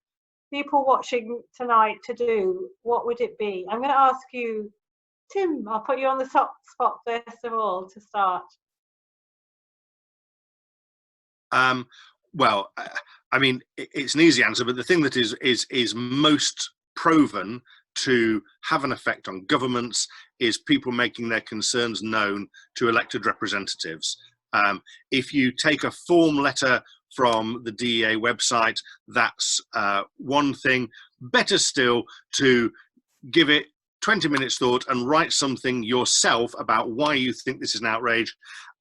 people watching tonight to do, what would it be? I'm going to ask you, Tim, I'll put you on the top spot first of all to start. Well, I mean, it's an easy answer, but the thing that is most proven to have an effect on governments is people making their concerns known to elected representatives. If you take a form letter from the DEA website, that's one thing. Better still to give it 20 minutes thought and write something yourself about why you think this is an outrage.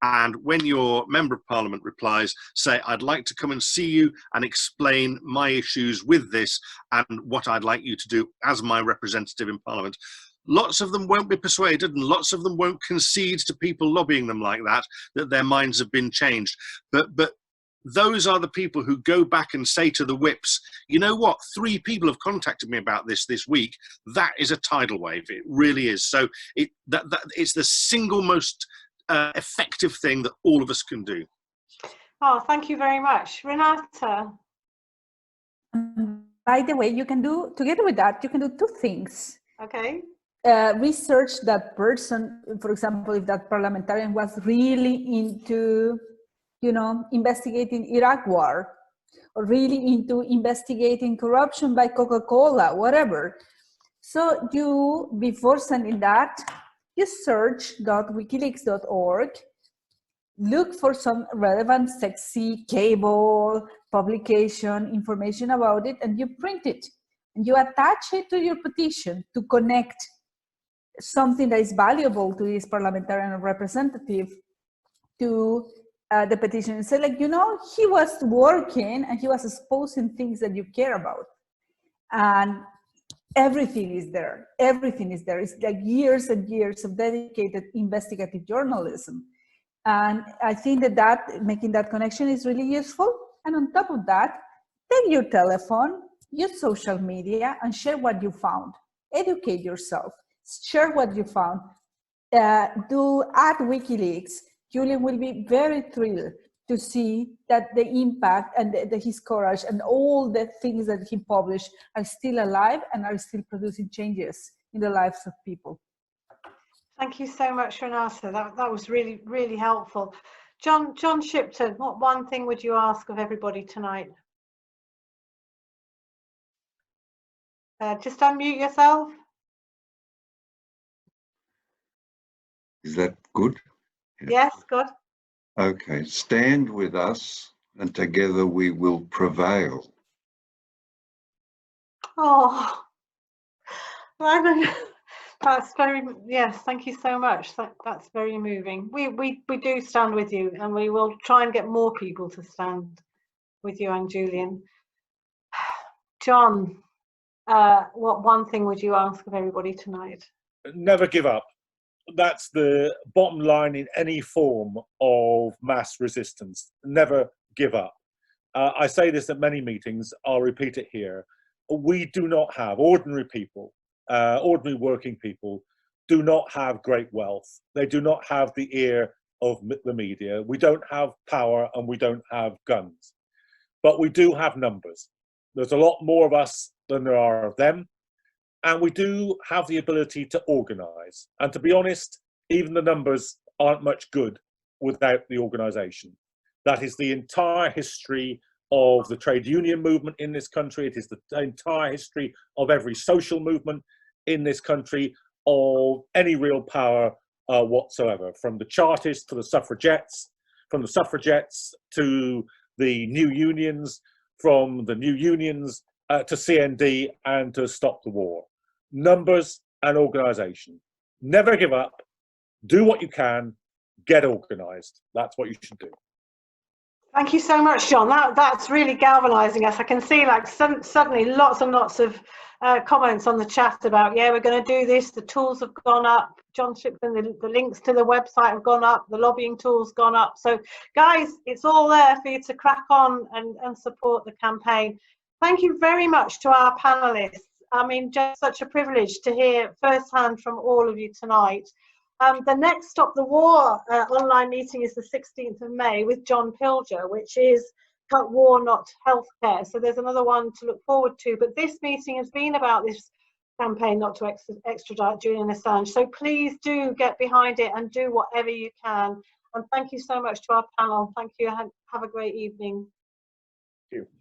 And when your Member of Parliament replies, say, I'd like to come and see you and explain my issues with this and what I'd like you to do as my representative in Parliament. Lots of them won't be persuaded, and lots of them won't concede to people lobbying them like that their minds have been changed. But those are the people who go back and say to the whips, you know what, 3 people have contacted me about this week. That is a tidal wave. It really is. So it's the single most effective thing that all of us can do. Oh, thank you very much. Renata? By the way, you can do, together with that, you can do 2 things. Okay. Research that person, for example, if that parliamentarian was really into, you know, investigating Iraq war, or really into investigating corruption by Coca-Cola, whatever. So you, before sending that, you search .wikileaks.org, look for some relevant, sexy cable publication information about it, and you print it. And you attach it to your petition to connect something that is valuable to this parliamentarian representative to the petition, and say, like, you know, he was working and he was exposing things that you care about. And everything is there. Everything is there. It's like years and years of dedicated investigative journalism. And I think that making that connection is really useful. And on top of that, take your telephone, use social media, and share what you found. Educate yourself. Share what you found. Do at WikiLeaks. Julian will be very thrilled to see that the impact and his courage and all the things that he published are still alive and are still producing changes in the lives of people. Thank you so much, Renata. That was really, really helpful. John Shipton, what one thing would you ask of everybody tonight? Just unmute yourself. Is that good? Yes, good. Okay, stand with us and together we will prevail. Oh, that's very, yes, thank you so much. That's very moving. We do stand with you, and we will try and get more people to stand with you and Julian. John, what one thing would you ask of everybody tonight? Never give up. That's the bottom line in any form of mass resistance. Never give up. I say this at many meetings, I'll repeat it here. We do not have, ordinary people, ordinary working people, do not have great wealth. They do not have the ear of the media. We don't have power and we don't have guns. But we do have numbers. There's a lot more of us than there are of them. And we do have the ability to organise. And to be honest, even the numbers aren't much good without the organisation. That is the entire history of the trade union movement in this country. It is the entire history of every social movement in this country, of any real power whatsoever, from the Chartists to the suffragettes, from the suffragettes to the new unions, from the new unions to CND and to Stop the War. Numbers and organisation. Never give up. Do what you can. Get organised. That's what you should do. Thank you so much, John. That's really galvanising us. I can see, like, suddenly lots and lots of comments on the chat about, yeah, we're going to do this. The tools have gone up. John Shipton, the links to the website have gone up. The lobbying tools gone up. So, guys, it's all there for you to crack on and support the campaign. Thank you very much to our panellists. I mean, just such a privilege to hear firsthand from all of you tonight. The next Stop the War online meeting is the 16th of May with John Pilger, which is Cut War, Not Healthcare. So there's another one to look forward to. But this meeting has been about this campaign not to extradite Julian Assange. So please do get behind it and do whatever you can. And thank you so much to our panel. Thank you. Have a great evening. Thank you.